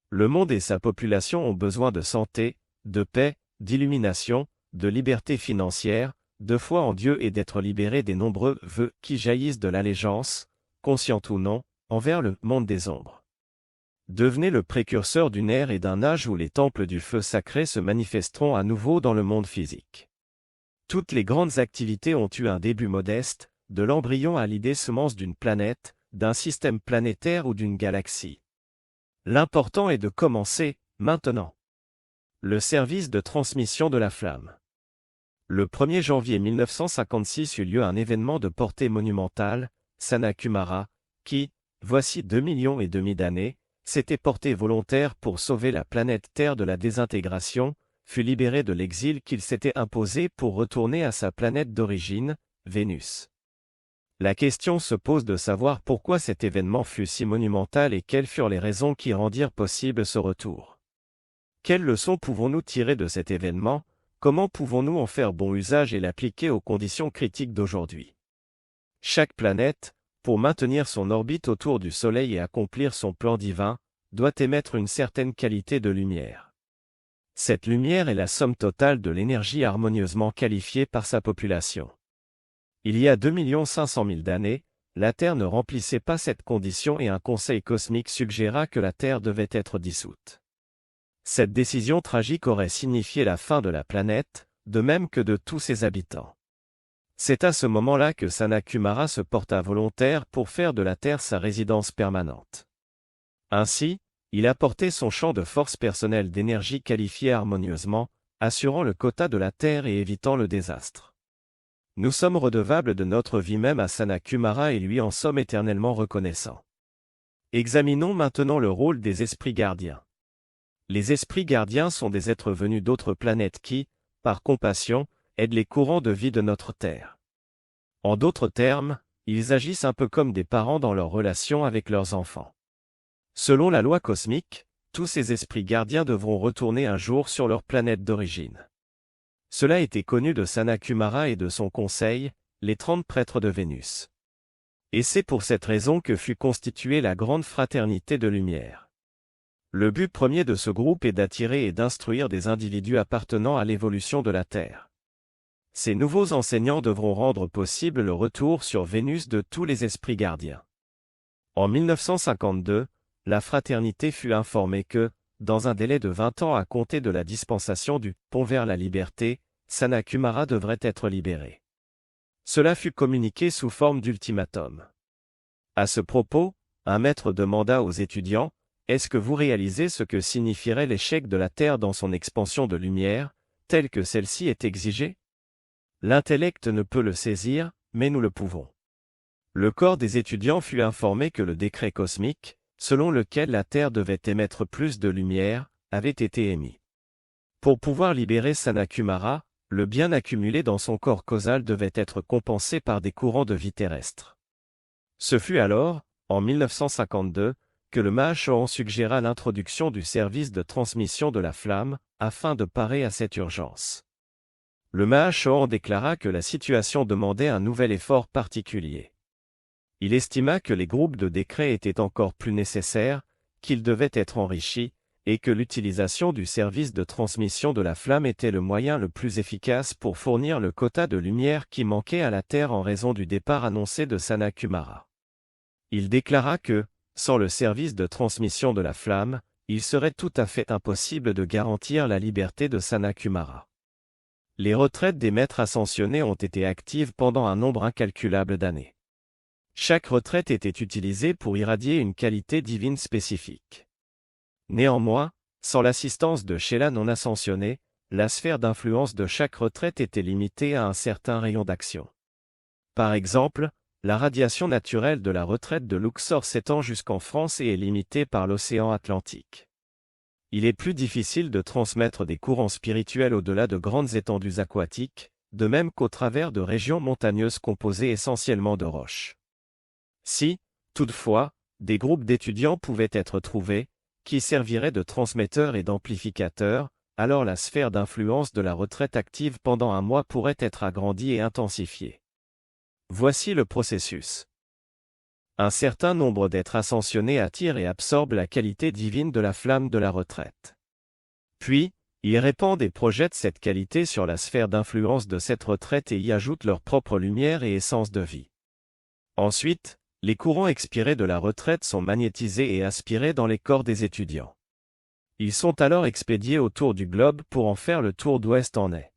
Le monde et sa population ont besoin de santé, de paix, d'illumination, de liberté financière, de foi en Dieu et d'être libérés des nombreux vœux qui jaillissent de l'allégeance, consciente ou non, envers le monde des ombres. Devenez le précurseur d'une ère et d'un âge où les temples du feu sacré se manifesteront à nouveau dans le monde physique. Toutes les grandes activités ont eu un début modeste, de l'embryon à l'idée semence d'une planète, d'un système planétaire ou d'une galaxie. L'important est de commencer, maintenant. Le service de transmission de la flamme. Le 1er janvier 1956 eut lieu un événement de portée monumentale, Sanna-Kumara, qui, voici 2,5 millions d'années, s'était porté volontaire pour sauver la planète Terre de la désintégration, fut libéré de l'exil qu'il s'était imposé pour retourner à sa planète d'origine, Vénus. La question se pose de savoir pourquoi cet événement fut si monumental et quelles furent les raisons qui rendirent possible ce retour. Quelles leçons pouvons-nous tirer de cet événement, comment pouvons-nous en faire bon usage et l'appliquer aux conditions critiques d'aujourd'hui? Chaque planète, pour maintenir son orbite autour du Soleil et accomplir son plan divin, doit émettre une certaine qualité de lumière. Cette lumière est la somme totale de l'énergie harmonieusement qualifiée par sa population. Il y a 2 500 000 d'années, la Terre ne remplissait pas cette condition et un conseil cosmique suggéra que la Terre devait être dissoute. Cette décision tragique aurait signifié la fin de la planète, de même que de tous ses habitants. C'est à ce moment-là que Sanna-Kumara se porta volontaire pour faire de la Terre sa résidence permanente. Ainsi, il apportait son champ de force personnelle d'énergie qualifiée harmonieusement, assurant le quota de la Terre et évitant le désastre. Nous sommes redevables de notre vie même à Sanna-Kumara et lui en sommes éternellement reconnaissants. Examinons maintenant le rôle des esprits gardiens. Les esprits gardiens sont des êtres venus d'autres planètes qui, par compassion, aident les courants de vie de notre Terre. En d'autres termes, ils agissent un peu comme des parents dans leur relation avec leurs enfants. Selon la loi cosmique, tous ces esprits gardiens devront retourner un jour sur leur planète d'origine. Cela était connu de Sanat-Kumara et de son conseil, les 30 prêtres de Vénus. Et c'est pour cette raison que fut constituée la Grande Fraternité de Lumière. Le but premier de ce groupe est d'attirer et d'instruire des individus appartenant à l'évolution de la Terre. Ces nouveaux enseignants devront rendre possible le retour sur Vénus de tous les esprits gardiens. En 1952, la fraternité fut informée que, dans un délai de 20 ans à compter de la dispensation du pont vers la liberté, Sanat-Kumara devrait être libéré. Cela fut communiqué sous forme d'ultimatum. À ce propos, un maître demanda aux étudiants, « Est-ce que vous réalisez ce que signifierait l'échec de la Terre dans son expansion de lumière, telle que celle-ci est exigée ? L'intellect ne peut le saisir, mais nous le pouvons. » Le corps des étudiants fut informé que le décret cosmique, selon lequel la Terre devait émettre plus de lumière, avait été émis. Pour pouvoir libérer Sanat-Kumara, le bien accumulé dans son corps causal devait être compensé par des courants de vie terrestres. Ce fut alors, en 1952, que le Mahachohan suggéra l'introduction du service de transmission de la flamme, afin de parer à cette urgence. Le Mahachohan déclara que la situation demandait un nouvel effort particulier. Il estima que les groupes de décrets étaient encore plus nécessaires, qu'ils devaient être enrichis, et que l'utilisation du service de transmission de la flamme était le moyen le plus efficace pour fournir le quota de lumière qui manquait à la Terre en raison du départ annoncé de Sanat-Kumara. Il déclara que, sans le service de transmission de la flamme, il serait tout à fait impossible de garantir la liberté de Sanat-Kumara. Les retraites des maîtres ascensionnés ont été actives pendant un nombre incalculable d'années. Chaque retraite était utilisée pour irradier une qualité divine spécifique. Néanmoins, sans l'assistance de Sheila non ascensionnés, la sphère d'influence de chaque retraite était limitée à un certain rayon d'action. Par exemple, la radiation naturelle de la retraite de Luxor s'étend jusqu'en France et est limitée par l'océan Atlantique. Il est plus difficile de transmettre des courants spirituels au-delà de grandes étendues aquatiques, de même qu'au travers de régions montagneuses composées essentiellement de roches. Si, toutefois, des groupes d'étudiants pouvaient être trouvés, qui serviraient de transmetteurs et d'amplificateurs, alors la sphère d'influence de la retraite active pendant un mois pourrait être agrandie et intensifiée. Voici le processus. Un certain nombre d'êtres ascensionnés attirent et absorbent la qualité divine de la flamme de la retraite. Puis, ils répandent et projettent cette qualité sur la sphère d'influence de cette retraite et y ajoutent leur propre lumière et essence de vie. Ensuite, les courants expirés de la retraite sont magnétisés et aspirés dans les corps des étudiants. Ils sont alors expédiés autour du globe pour en faire le tour d'ouest en est.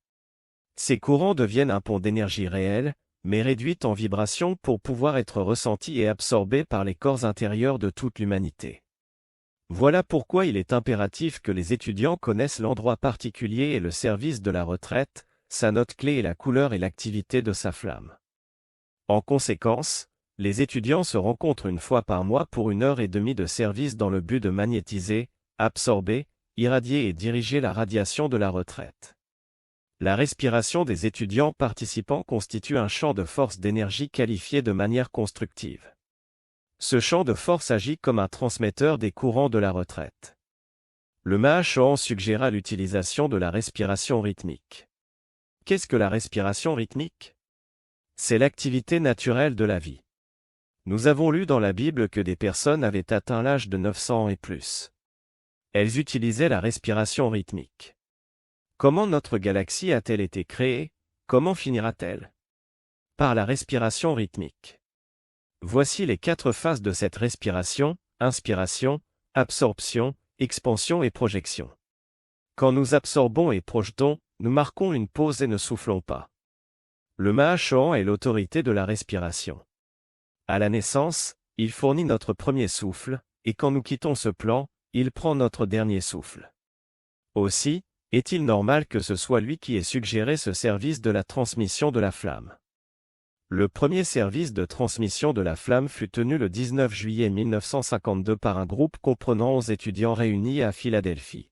Ces courants deviennent un pont d'énergie réelle, mais réduite en vibration pour pouvoir être ressentis et absorbés par les corps intérieurs de toute l'humanité. Voilà pourquoi il est impératif que les étudiants connaissent l'endroit particulier et le service de la retraite, sa note clé et la couleur et l'activité de sa flamme. En conséquence, les étudiants se rencontrent une fois par mois pour 1h30 de service dans le but de magnétiser, absorber, irradier et diriger la radiation de la retraite. La respiration des étudiants participants constitue un champ de force d'énergie qualifié de manière constructive. Ce champ de force agit comme un transmetteur des courants de la retraite. Le Mahachohan suggéra l'utilisation de la respiration rythmique. Qu'est-ce que la respiration rythmique ? C'est l'activité naturelle de la vie. Nous avons lu dans la Bible que des personnes avaient atteint l'âge de 900 ans et plus. Elles utilisaient la respiration rythmique. Comment notre galaxie a-t-elle été créée ? Comment finira-t-elle ? Par la respiration rythmique. Voici les 4 phases de cette respiration: inspiration, absorption, expansion et projection. Quand nous absorbons et projetons, nous marquons une pause et ne soufflons pas. Le Mahachohan est l'autorité de la respiration. À la naissance, il fournit notre premier souffle, et quand nous quittons ce plan, il prend notre dernier souffle. Aussi, est-il normal que ce soit lui qui ait suggéré ce service de la transmission de la flamme. Le premier service de transmission de la flamme fut tenu le 19 juillet 1952 par un groupe comprenant 11 étudiants réunis à Philadelphie.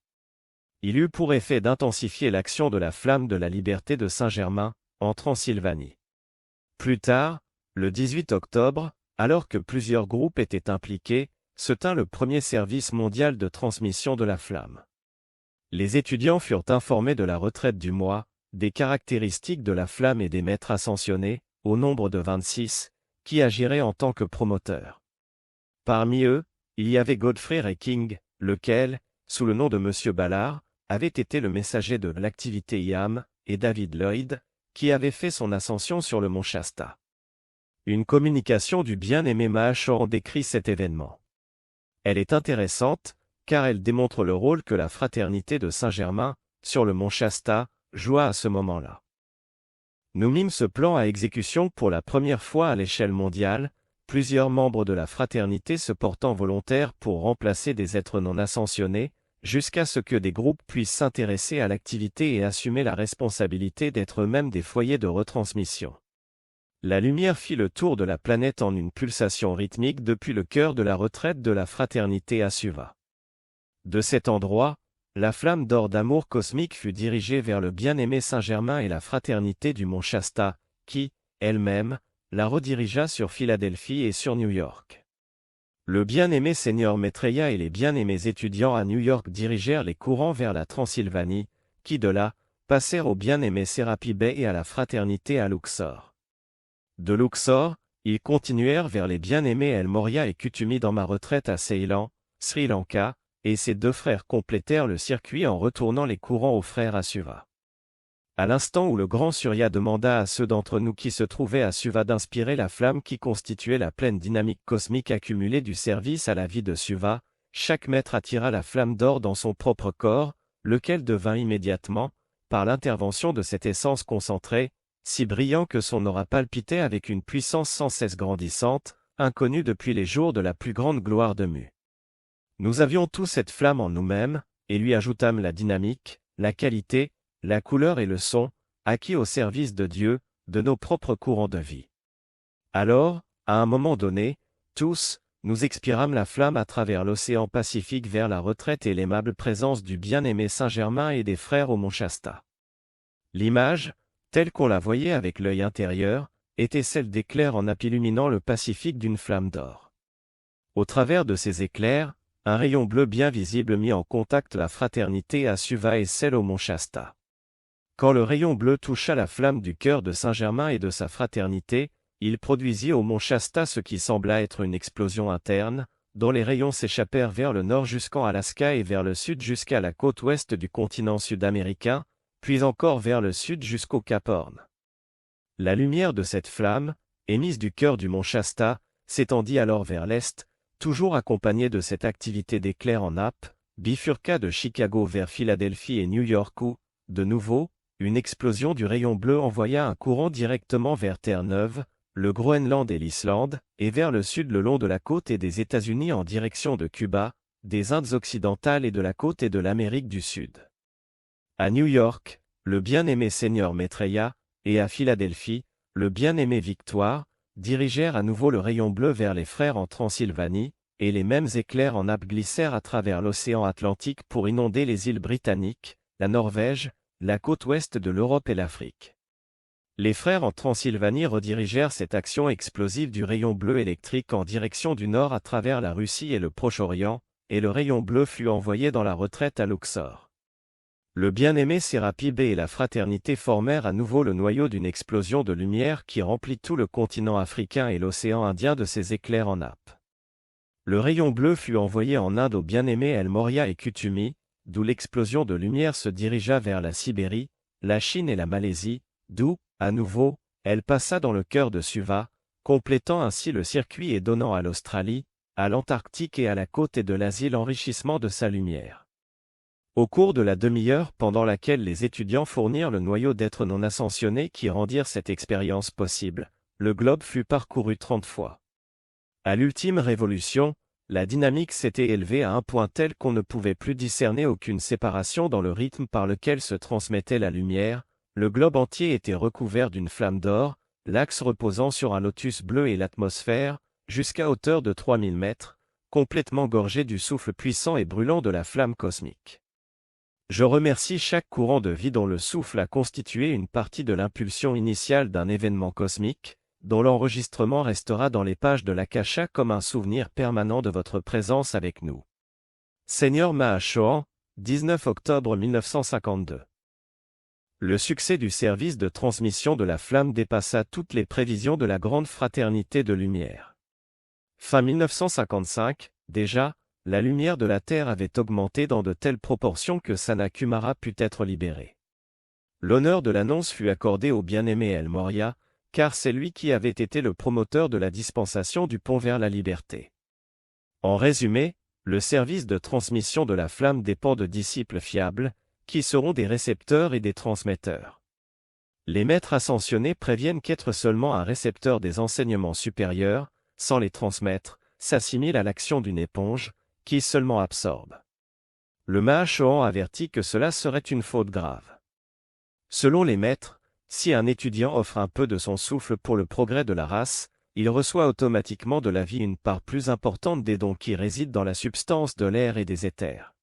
Il eut pour effet d'intensifier l'action de la flamme de la liberté de Saint-Germain, en Transylvanie. Plus tard, le 18 octobre, alors que plusieurs groupes étaient impliqués, se tint le premier service mondial de transmission de la flamme. Les étudiants furent informés de la retraite du mois, des caractéristiques de la flamme et des maîtres ascensionnés, au nombre de 26, qui agiraient en tant que promoteurs. Parmi eux, il y avait Godfrey Ray King, lequel, sous le nom de M. Ballard, avait été le messager de l'activité IAM, et David Lloyd, qui avait fait son ascension sur le mont Shasta. Une communication du bien-aimé Mahachohan décrit cet événement. Elle est intéressante, car elle démontre le rôle que la fraternité de Saint-Germain, sur le mont Shasta, joua à ce moment-là. Nous mîmes ce plan à exécution pour la première fois à l'échelle mondiale, plusieurs membres de la fraternité se portant volontaires pour remplacer des êtres non ascensionnés, jusqu'à ce que des groupes puissent s'intéresser à l'activité et assumer la responsabilité d'être eux-mêmes des foyers de retransmission. La lumière fit le tour de la planète en une pulsation rythmique depuis le cœur de la retraite de la fraternité à Suva. De cet endroit, la flamme d'or d'amour cosmique fut dirigée vers le bien-aimé Saint-Germain et la fraternité du mont Shasta, qui, elle-même, la redirigea sur Philadelphie et sur New York. Le bien-aimé Seigneur Maitreya et les bien-aimés étudiants à New York dirigèrent les courants vers la Transylvanie, qui de là, passèrent au bien-aimé Serapi Bey et à la fraternité à Luxor. De Luxor, ils continuèrent vers les bien-aimés El Morya et Kutumi dans ma retraite à Ceylan, Sri Lanka, et ces deux frères complétèrent le circuit en retournant les courants aux frères à Suva. À l'instant où le grand Surya demanda à ceux d'entre nous qui se trouvaient à Suva d'inspirer la flamme qui constituait la pleine dynamique cosmique accumulée du service à la vie de Suva, chaque maître attira la flamme d'or dans son propre corps, lequel devint immédiatement, par l'intervention de cette essence concentrée, si brillant que son aura palpitait avec une puissance sans cesse grandissante, inconnue depuis les jours de la plus grande gloire de Mu. Nous avions tous cette flamme en nous-mêmes, et lui ajoutâmes la dynamique, la qualité, la couleur et le son, acquis au service de Dieu, de nos propres courants de vie. Alors, à un moment donné, tous, nous expirâmes la flamme à travers l'océan Pacifique vers la retraite et l'aimable présence du bien-aimé Saint-Germain et des frères au mont Shasta. L'image, telle qu'on la voyait avec l'œil intérieur, était celle d'éclairs en illuminant le Pacifique d'une flamme d'or. Au travers de ces éclairs, un rayon bleu bien visible mit en contact la fraternité à Suva et celle au mont Shasta. Quand le rayon bleu toucha la flamme du cœur de Saint-Germain et de sa fraternité, il produisit au mont Shasta ce qui sembla être une explosion interne, dont les rayons s'échappèrent vers le nord jusqu'en Alaska et vers le sud jusqu'à la côte ouest du continent sud-américain, puis encore vers le sud jusqu'au Cap Horn. La lumière de cette flamme, émise du cœur du mont Shasta, s'étendit alors vers l'est, toujours accompagnée de cette activité d'éclairs en nappe, bifurqua de Chicago vers Philadelphie et New York où, de nouveau, une explosion du rayon bleu envoya un courant directement vers Terre-Neuve, le Groenland et l'Islande, et vers le sud le long de la côte et des États-Unis en direction de Cuba, des Indes occidentales et de la côte et de l'Amérique du Sud. À New York, le bien-aimé Seigneur Maitreya, et à Philadelphie, le bien-aimé Victoire, dirigèrent à nouveau le rayon bleu vers les frères en Transylvanie, et les mêmes éclairs en nappe glissèrent à travers l'océan Atlantique pour inonder les îles britanniques, la Norvège, la côte ouest de l'Europe et l'Afrique. Les frères en Transylvanie redirigèrent cette action explosive du rayon bleu électrique en direction du nord à travers la Russie et le Proche-Orient, et le rayon bleu fut envoyé dans la retraite à Luxor. Le bien-aimé Serapi Bey et la fraternité formèrent à nouveau le noyau d'une explosion de lumière qui remplit tout le continent africain et l'océan Indien de ses éclairs en nappe. Le rayon bleu fut envoyé en Inde aux bien-aimés El Morya et Kutumi, d'où l'explosion de lumière se dirigea vers la Sibérie, la Chine et la Malaisie, d'où, à nouveau, elle passa dans le cœur de Suva, complétant ainsi le circuit et donnant à l'Australie, à l'Antarctique et à la côte et de l'Asie l'enrichissement de sa lumière. Au cours de la demi-heure pendant laquelle les étudiants fournirent le noyau d'êtres non ascensionnés qui rendirent cette expérience possible, le globe fut parcouru 30 fois. À l'ultime révolution, la dynamique s'était élevée à un point tel qu'on ne pouvait plus discerner aucune séparation dans le rythme par lequel se transmettait la lumière, le globe entier était recouvert d'une flamme d'or, l'axe reposant sur un lotus bleu et l'atmosphère, jusqu'à hauteur de 3000 mètres, complètement gorgée du souffle puissant et brûlant de la flamme cosmique. Je remercie chaque courant de vie dont le souffle a constitué une partie de l'impulsion initiale d'un événement cosmique, dont l'enregistrement restera dans les pages de l'Akasha comme un souvenir permanent de votre présence avec nous. Seigneur Mahachohan, 19 octobre 1952. Le succès du service de transmission de la flamme dépassa toutes les prévisions de la grande fraternité de lumière. Fin 1955, déjà, la lumière de la Terre avait augmenté dans de telles proportions que Sanat-Kumara put être libéré. L'honneur de l'annonce fut accordé au bien-aimé El Morya, car c'est lui qui avait été le promoteur de la dispensation du pont vers la liberté. En résumé, le service de transmission de la flamme dépend de disciples fiables, qui seront des récepteurs et des transmetteurs. Les maîtres ascensionnés préviennent qu'être seulement un récepteur des enseignements supérieurs, sans les transmettre, s'assimile à l'action d'une éponge, qui seulement absorbe. Le Mahachohan avertit que cela serait une faute grave. Selon les maîtres, si un étudiant offre un peu de son souffle pour le progrès de la race, il reçoit automatiquement de la vie une part plus importante des dons qui résident dans la substance de l'air et des éthers.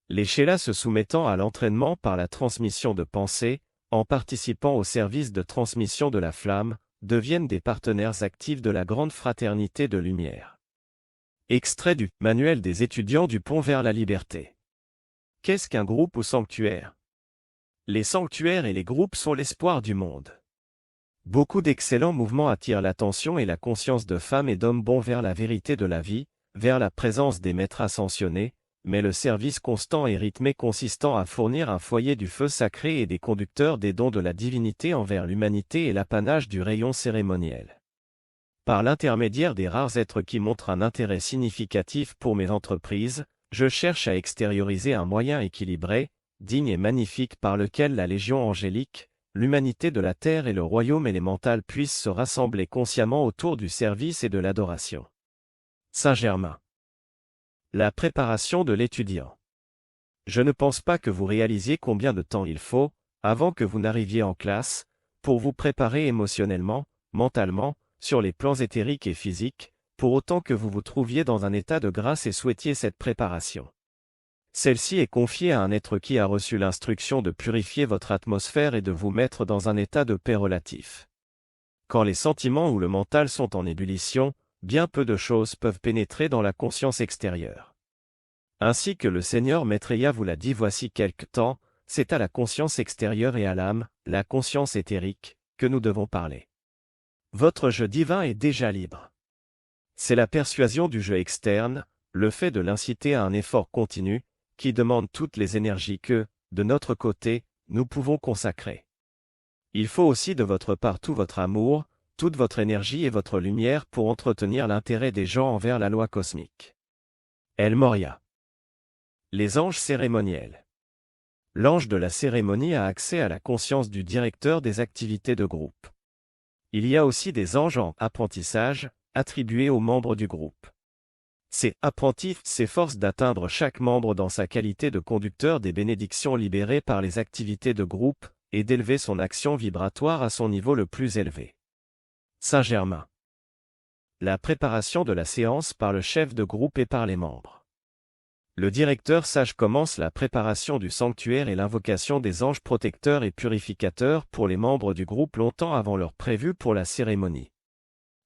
Les Chélats se soumettant à l'entraînement par la transmission de pensée, en participant au service de transmission de la flamme, deviennent des partenaires actifs de la grande fraternité de lumière. Extrait du « Manuel des étudiants du pont vers la liberté ». Qu'est-ce qu'un groupe ou sanctuaire? Les sanctuaires et les groupes sont l'espoir du monde. Beaucoup d'excellents mouvements attirent l'attention et la conscience de femmes et d'hommes bons vers la vérité de la vie, vers la présence des maîtres ascensionnés, mais le service constant et rythmé consistant à fournir un foyer du feu sacré et des conducteurs des dons de la divinité envers l'humanité est l'apanage du rayon cérémoniel. Par l'intermédiaire des rares êtres qui montrent un intérêt significatif pour mes entreprises, je cherche à extérioriser un moyen équilibré, digne et magnifique par lequel la Légion angélique, l'humanité de la Terre et le royaume élémental puissent se rassembler consciemment autour du service et de l'adoration. Saint-Germain. La préparation de l'étudiant. Je ne pense pas que vous réalisiez combien de temps il faut, avant que vous n'arriviez en classe, pour vous préparer émotionnellement, mentalement, sur les plans éthériques et physiques, pour autant que vous vous trouviez dans un état de grâce et souhaitiez cette préparation. Celle-ci est confiée à un être qui a reçu l'instruction de purifier votre atmosphère et de vous mettre dans un état de paix relatif. Quand les sentiments ou le mental sont en ébullition, bien peu de choses peuvent pénétrer dans la conscience extérieure. Ainsi que le Seigneur Maitreya vous l'a dit voici quelque temps, c'est à la conscience extérieure et à l'âme, la conscience éthérique, que nous devons parler. Votre jeu divin est déjà libre. C'est la persuasion du jeu externe, le fait de l'inciter à un effort continu, qui demande toutes les énergies que, de notre côté, nous pouvons consacrer. Il faut aussi de votre part tout votre amour, toute votre énergie et votre lumière pour entretenir l'intérêt des gens envers la loi cosmique. El Morya. Les anges cérémoniels. L'ange de la cérémonie a accès à la conscience du directeur des activités de groupe. Il y a aussi des anges en apprentissage, attribués aux membres du groupe. Ces apprentis s'efforcent d'atteindre chaque membre dans sa qualité de conducteur des bénédictions libérées par les activités de groupe, et d'élever son action vibratoire à son niveau le plus élevé. Saint-Germain. La préparation de la séance par le chef de groupe et par les membres. Le directeur sage commence la préparation du sanctuaire et l'invocation des anges protecteurs et purificateurs pour les membres du groupe longtemps avant l'heure prévue pour la cérémonie.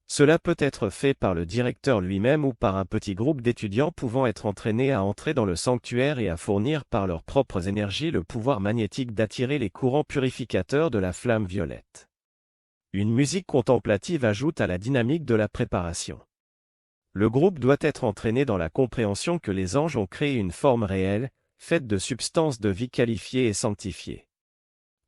Cela peut être fait par le directeur lui-même ou par un petit groupe d'étudiants pouvant être entraînés à entrer dans le sanctuaire et à fournir par leurs propres énergies le pouvoir magnétique d'attirer les courants purificateurs de la flamme violette. Une musique contemplative ajoute à la dynamique de la préparation. Le groupe doit être entraîné dans la compréhension que les anges ont créé une forme réelle, faite de substances de vie qualifiées et sanctifiées.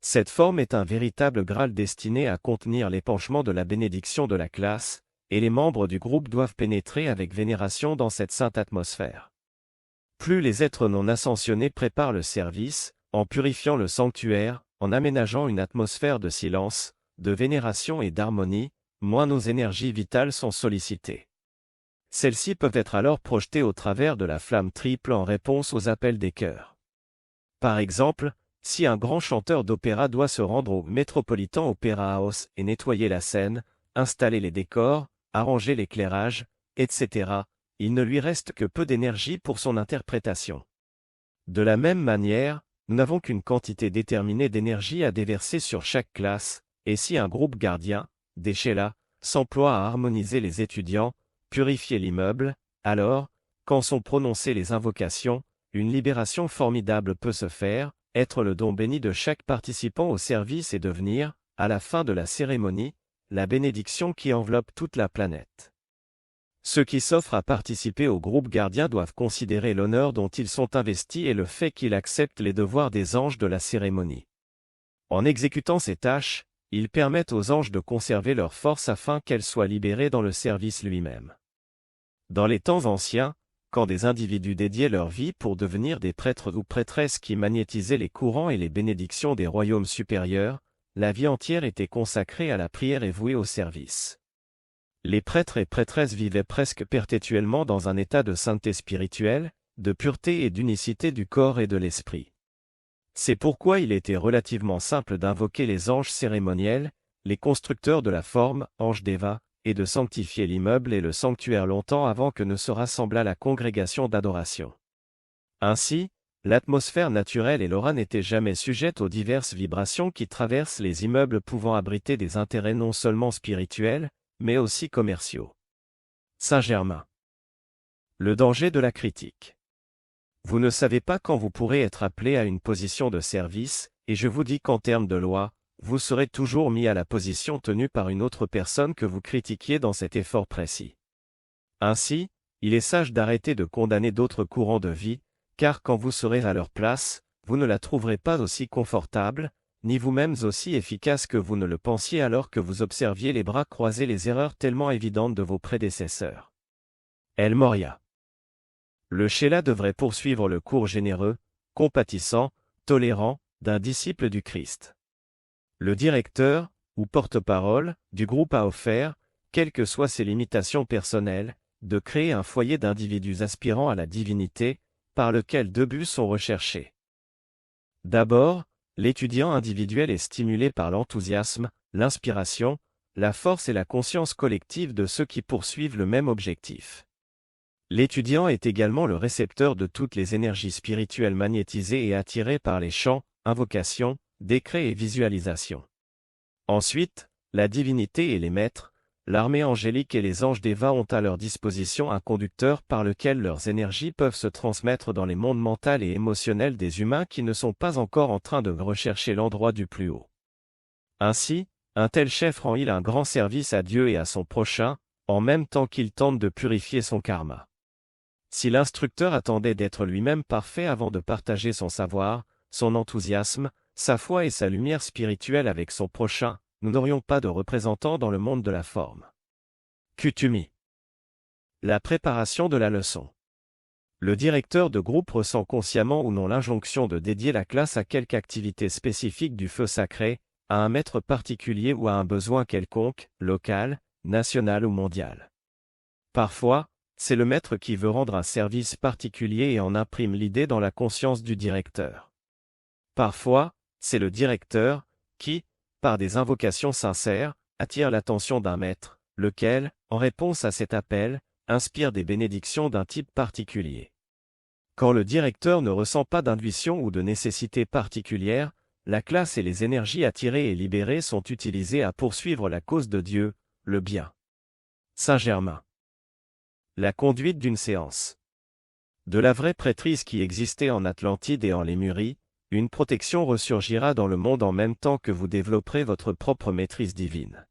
Cette forme est un véritable Graal destiné à contenir l'épanchement de la bénédiction de la classe, et les membres du groupe doivent pénétrer avec vénération dans cette sainte atmosphère. Plus les êtres non ascensionnés préparent le service, en purifiant le sanctuaire, en aménageant une atmosphère de silence, de vénération et d'harmonie, moins nos énergies vitales sont sollicitées. Celles-ci peuvent être alors projetées au travers de la flamme triple en réponse aux appels des cœurs. Par exemple, si un grand chanteur d'opéra doit se rendre au Metropolitan Opera House et nettoyer la scène, installer les décors, arranger l'éclairage, etc., il ne lui reste que peu d'énergie pour son interprétation. De la même manière, nous n'avons qu'une quantité déterminée d'énergie à déverser sur chaque classe, et si un groupe gardien, des Shellas, s'emploie à harmoniser les étudiants, purifier l'immeuble, alors, quand sont prononcées les invocations, une libération formidable peut se faire, être le don béni de chaque participant au service et devenir, à la fin de la cérémonie, la bénédiction qui enveloppe toute la planète. Ceux qui s'offrent à participer au groupe gardien doivent considérer l'honneur dont ils sont investis et le fait qu'ils acceptent les devoirs des anges de la cérémonie. En exécutant ces tâches, ils permettent aux anges de conserver leur force afin qu'elle soit libérée dans le service lui-même. Dans les temps anciens, quand des individus dédiaient leur vie pour devenir des prêtres ou prêtresses qui magnétisaient les courants et les bénédictions des royaumes supérieurs, la vie entière était consacrée à la prière et vouée au service. Les prêtres et prêtresses vivaient presque perpétuellement dans un état de sainteté spirituelle, de pureté et d'unicité du corps et de l'esprit. C'est pourquoi il était relativement simple d'invoquer les anges cérémoniels, les constructeurs de la forme, anges d'Eva, et de sanctifier l'immeuble et le sanctuaire longtemps avant que ne se rassemblât la congrégation d'adoration. Ainsi, l'atmosphère naturelle et l'aura n'étaient jamais sujettes aux diverses vibrations qui traversent les immeubles pouvant abriter des intérêts non seulement spirituels, mais aussi commerciaux. Saint-Germain. Le danger de la critique. Vous ne savez pas quand vous pourrez être appelé à une position de service, et je vous dis qu'en termes de loi, vous serez toujours mis à la position tenue par une autre personne que vous critiquiez dans cet effort précis. Ainsi, il est sage d'arrêter de condamner d'autres courants de vie, car quand vous serez à leur place, vous ne la trouverez pas aussi confortable, ni vous-mêmes aussi efficace que vous ne le pensiez alors que vous observiez les bras croisés les erreurs tellement évidentes de vos prédécesseurs. El Morya. Le Shellah devrait poursuivre le cours généreux, compatissant, tolérant, d'un disciple du Christ. Le directeur, ou porte-parole, du groupe a offert, quelles que soient ses limitations personnelles, de créer un foyer d'individus aspirant à la divinité, par lequel deux buts sont recherchés. D'abord, l'étudiant individuel est stimulé par l'enthousiasme, l'inspiration, la force et la conscience collective de ceux qui poursuivent le même objectif. L'étudiant est également le récepteur de toutes les énergies spirituelles magnétisées et attirées par les chants, invocations, décrets et visualisations. Ensuite, la divinité et les maîtres, l'armée angélique et les anges d'Eva ont à leur disposition un conducteur par lequel leurs énergies peuvent se transmettre dans les mondes mental et émotionnels des humains qui ne sont pas encore en train de rechercher l'endroit du plus haut. Ainsi, un tel chef rend-il un grand service à Dieu et à son prochain, en même temps qu'il tente de purifier son karma. Si l'instructeur attendait d'être lui-même parfait avant de partager son savoir, son enthousiasme, sa foi et sa lumière spirituelle avec son prochain, nous n'aurions pas de représentants dans le monde de la forme. Kutumi. La préparation de la leçon. Le directeur de groupe ressent consciemment ou non l'injonction de dédier la classe à quelque activité spécifique du feu sacré, à un maître particulier ou à un besoin quelconque, local, national ou mondial. Parfois, c'est le maître qui veut rendre un service particulier et en imprime l'idée dans la conscience du directeur. Parfois, c'est le directeur qui, par des invocations sincères, attire l'attention d'un maître, lequel, en réponse à cet appel, inspire des bénédictions d'un type particulier. Quand le directeur ne ressent pas d'intuition ou de nécessité particulière, la classe et les énergies attirées et libérées sont utilisées à poursuivre la cause de Dieu, le bien. Saint-Germain. La conduite d'une séance. De la vraie prêtrise qui existait en Atlantide et en Lémurie, une protection ressurgira dans le monde en même temps que vous développerez votre propre maîtrise divine.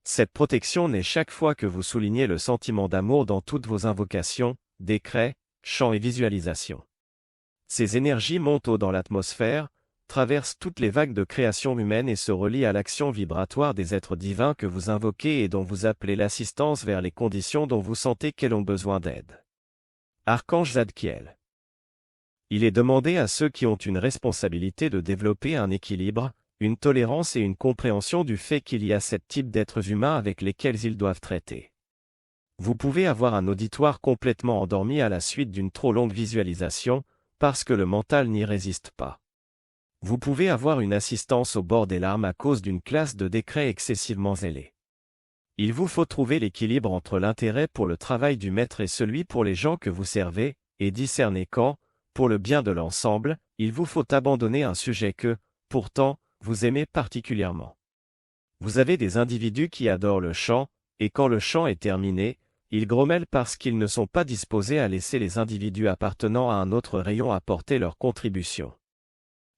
Cette protection naît chaque fois que vous soulignez le sentiment d'amour dans toutes vos invocations, décrets, chants et visualisations. Ces énergies montent haut dans l'atmosphère, traversent toutes les vagues de création humaine et se relient à l'action vibratoire des êtres divins que vous invoquez et dont vous appelez l'assistance vers les conditions dont vous sentez qu'elles ont besoin d'aide. Archange Zadkiel. Il est demandé à ceux qui ont une responsabilité de développer un équilibre, une tolérance et une compréhension du fait qu'il y a 7 types d'êtres humains avec lesquels ils doivent traiter. Vous pouvez avoir un auditoire complètement endormi à la suite d'une trop longue visualisation, parce que le mental n'y résiste pas. Vous pouvez avoir une assistance au bord des larmes à cause d'une classe de décrets excessivement zélée. Il vous faut trouver l'équilibre entre l'intérêt pour le travail du maître et celui pour les gens que vous servez, et discerner quand, pour le bien de l'ensemble, il vous faut abandonner un sujet que, pourtant, vous aimez particulièrement. Vous avez des individus qui adorent le chant, et quand le chant est terminé, ils grommellent parce qu'ils ne sont pas disposés à laisser les individus appartenant à un autre rayon apporter leur contribution.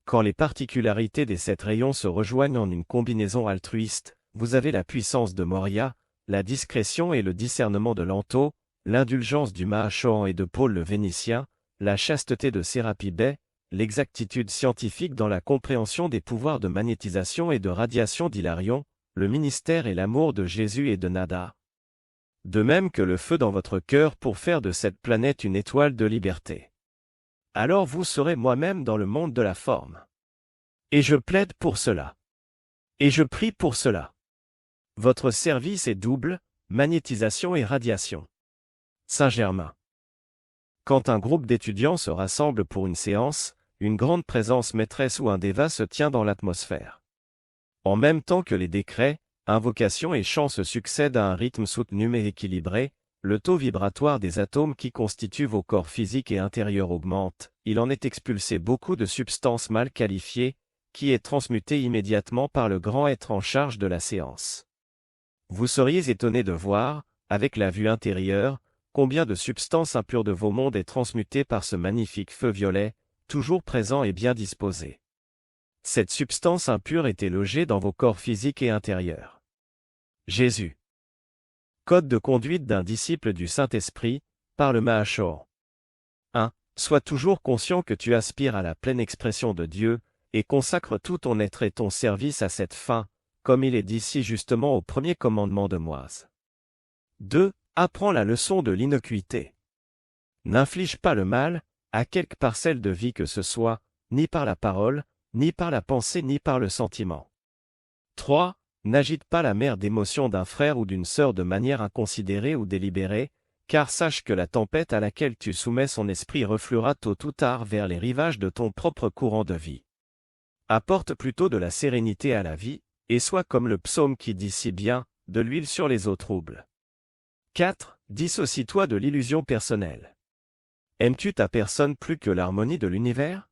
Quand les particularités des 7 rayons se rejoignent en une combinaison altruiste, vous avez la puissance de Moria, la discrétion et le discernement de Lanto, l'indulgence du Mahachohan et de Paul le Vénitien, la chasteté de Sérapi Bey, l'exactitude scientifique dans la compréhension des pouvoirs de magnétisation et de radiation d'Hilarion, le ministère et l'amour de Jésus et de Nada. De même que le feu dans votre cœur pour faire de cette planète une étoile de liberté. Alors vous serez moi-même dans le monde de la forme. Et je plaide pour cela. Et je prie pour cela. Votre service est double, magnétisation et radiation. Saint-Germain. Quand un groupe d'étudiants se rassemble pour une séance, une grande présence maîtresse ou un déva se tient dans l'atmosphère. En même temps que les décrets, invocations et chants se succèdent à un rythme soutenu et équilibré, le taux vibratoire des atomes qui constituent vos corps physiques et intérieurs augmente, il en est expulsé beaucoup de substances mal qualifiées, qui est transmutée immédiatement par le grand être en charge de la séance. Vous seriez étonné de voir, avec la vue intérieure, combien de substances impures de vos mondes est transmutée par ce magnifique feu violet, toujours présent et bien disposé. Cette substance impure était logée dans vos corps physiques et intérieurs. Jésus. Code de conduite d'un disciple du Saint-Esprit, par le Mahachohan. 1. Sois toujours conscient que tu aspires à la pleine expression de Dieu, et consacre tout ton être et ton service à cette fin, comme il est dit si justement au premier commandement de Moïse. 2. Apprends la leçon de l'innocuité. N'inflige pas le mal, à quelque parcelle de vie que ce soit, ni par la parole, ni par la pensée ni par le sentiment. 3. N'agite pas la mer d'émotions d'un frère ou d'une sœur de manière inconsidérée ou délibérée, car sache que la tempête à laquelle tu soumets son esprit refluera tôt ou tard vers les rivages de ton propre courant de vie. Apporte plutôt de la sérénité à la vie, et sois comme le psaume qui dit si bien, de l'huile sur les eaux troubles. 4. Dissocie-toi de l'illusion personnelle. Aimes-tu ta personne plus que l'harmonie de l'univers?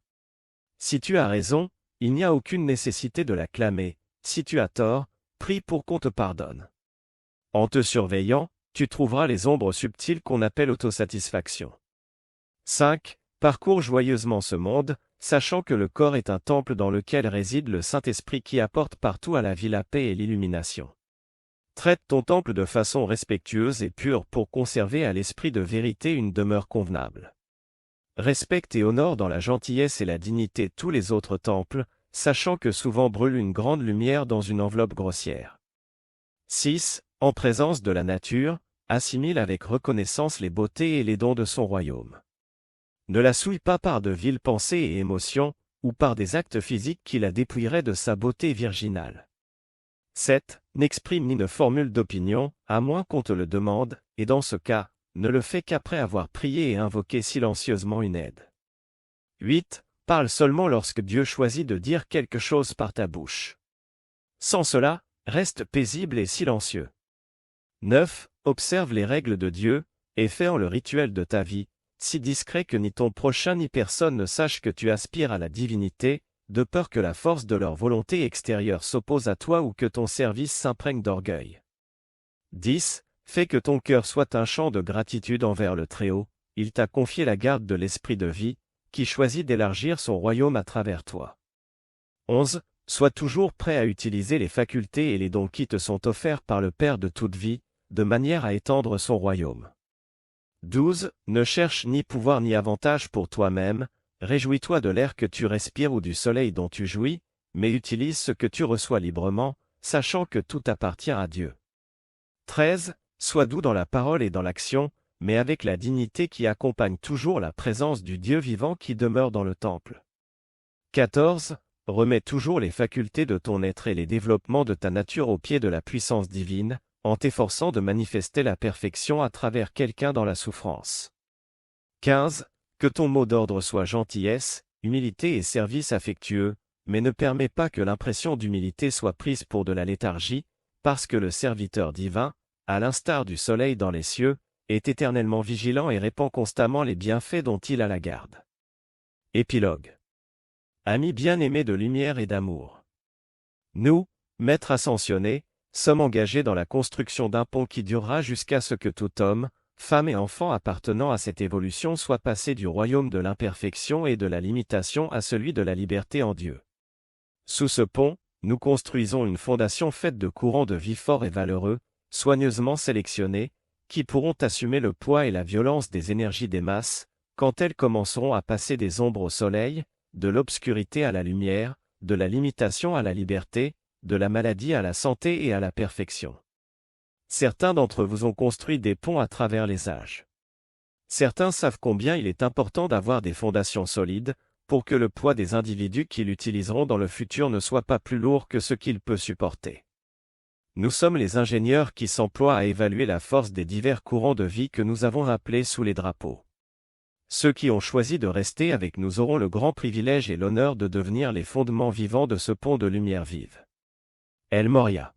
Si tu as raison, il n'y a aucune nécessité de la clamer, si tu as tort, prie pour qu'on te pardonne. En te surveillant, tu trouveras les ombres subtiles qu'on appelle autosatisfaction. 5. Parcours joyeusement ce monde, sachant que le corps est un temple dans lequel réside le Saint-Esprit qui apporte partout à la vie la paix et l'illumination. Traite ton temple de façon respectueuse et pure pour conserver à l'esprit de vérité une demeure convenable. Respecte et honore dans la gentillesse et la dignité tous les autres temples, sachant que souvent brûle une grande lumière dans une enveloppe grossière. 6. En présence de la nature, assimile avec reconnaissance les beautés et les dons de son royaume. Ne la souille pas par de viles pensées et émotions, ou par des actes physiques qui la dépouilleraient de sa beauté virginale. 7. N'exprime ni ne formule d'opinion, à moins qu'on te le demande, et dans ce cas, ne le fais qu'après avoir prié et invoqué silencieusement une aide. 8. Parle seulement lorsque Dieu choisit de dire quelque chose par ta bouche. Sans cela, reste paisible et silencieux. 9. Observe les règles de Dieu, et fais en le rituel de ta vie, si discret que ni ton prochain ni personne ne sache que tu aspires à la divinité, de peur que la force de leur volonté extérieure s'oppose à toi ou que ton service s'imprègne d'orgueil. 10. Fais que ton cœur soit un chant de gratitude envers le Très-Haut, il t'a confié la garde de l'esprit de vie, qui choisit d'élargir son royaume à travers toi. 11. Sois toujours prêt à utiliser les facultés et les dons qui te sont offerts par le Père de toute vie, de manière à étendre son royaume. 12. Ne cherche ni pouvoir ni avantage pour toi-même, réjouis-toi de l'air que tu respires ou du soleil dont tu jouis, mais utilise ce que tu reçois librement, sachant que tout appartient à Dieu. 13. Sois doux dans la parole et dans l'action, mais avec la dignité qui accompagne toujours la présence du Dieu vivant qui demeure dans le temple. 14. Remets toujours les facultés de ton être et les développements de ta nature au pied de la puissance divine, en t'efforçant de manifester la perfection à travers quelqu'un dans la souffrance. 15. Que ton mot d'ordre soit gentillesse, humilité et service affectueux, mais ne permets pas que l'impression d'humilité soit prise pour de la léthargie, parce que le serviteur divin, à l'instar du soleil dans les cieux, est éternellement vigilant et répand constamment les bienfaits dont il a la garde. Épilogue. Amis bien-aimés de lumière et d'amour. Nous, maîtres ascensionnés, sommes engagés dans la construction d'un pont qui durera jusqu'à ce que tout homme, femme et enfant appartenant à cette évolution soit passé du royaume de l'imperfection et de la limitation à celui de la liberté en Dieu. Sous ce pont, nous construisons une fondation faite de courants de vie forts et valeureux, soigneusement sélectionnés, qui pourront assumer le poids et la violence des énergies des masses, quand elles commenceront à passer des ombres au soleil, de l'obscurité à la lumière, de la limitation à la liberté, de la maladie à la santé et à la perfection. Certains d'entre vous ont construit des ponts à travers les âges. Certains savent combien il est important d'avoir des fondations solides, pour que le poids des individus qui l'utiliseront dans le futur ne soit pas plus lourd que ce qu'il peut supporter. Nous sommes les ingénieurs qui s'emploient à évaluer la force des divers courants de vie que nous avons appelés sous les drapeaux. Ceux qui ont choisi de rester avec nous auront le grand privilège et l'honneur de devenir les fondements vivants de ce pont de lumière vive. El Moria.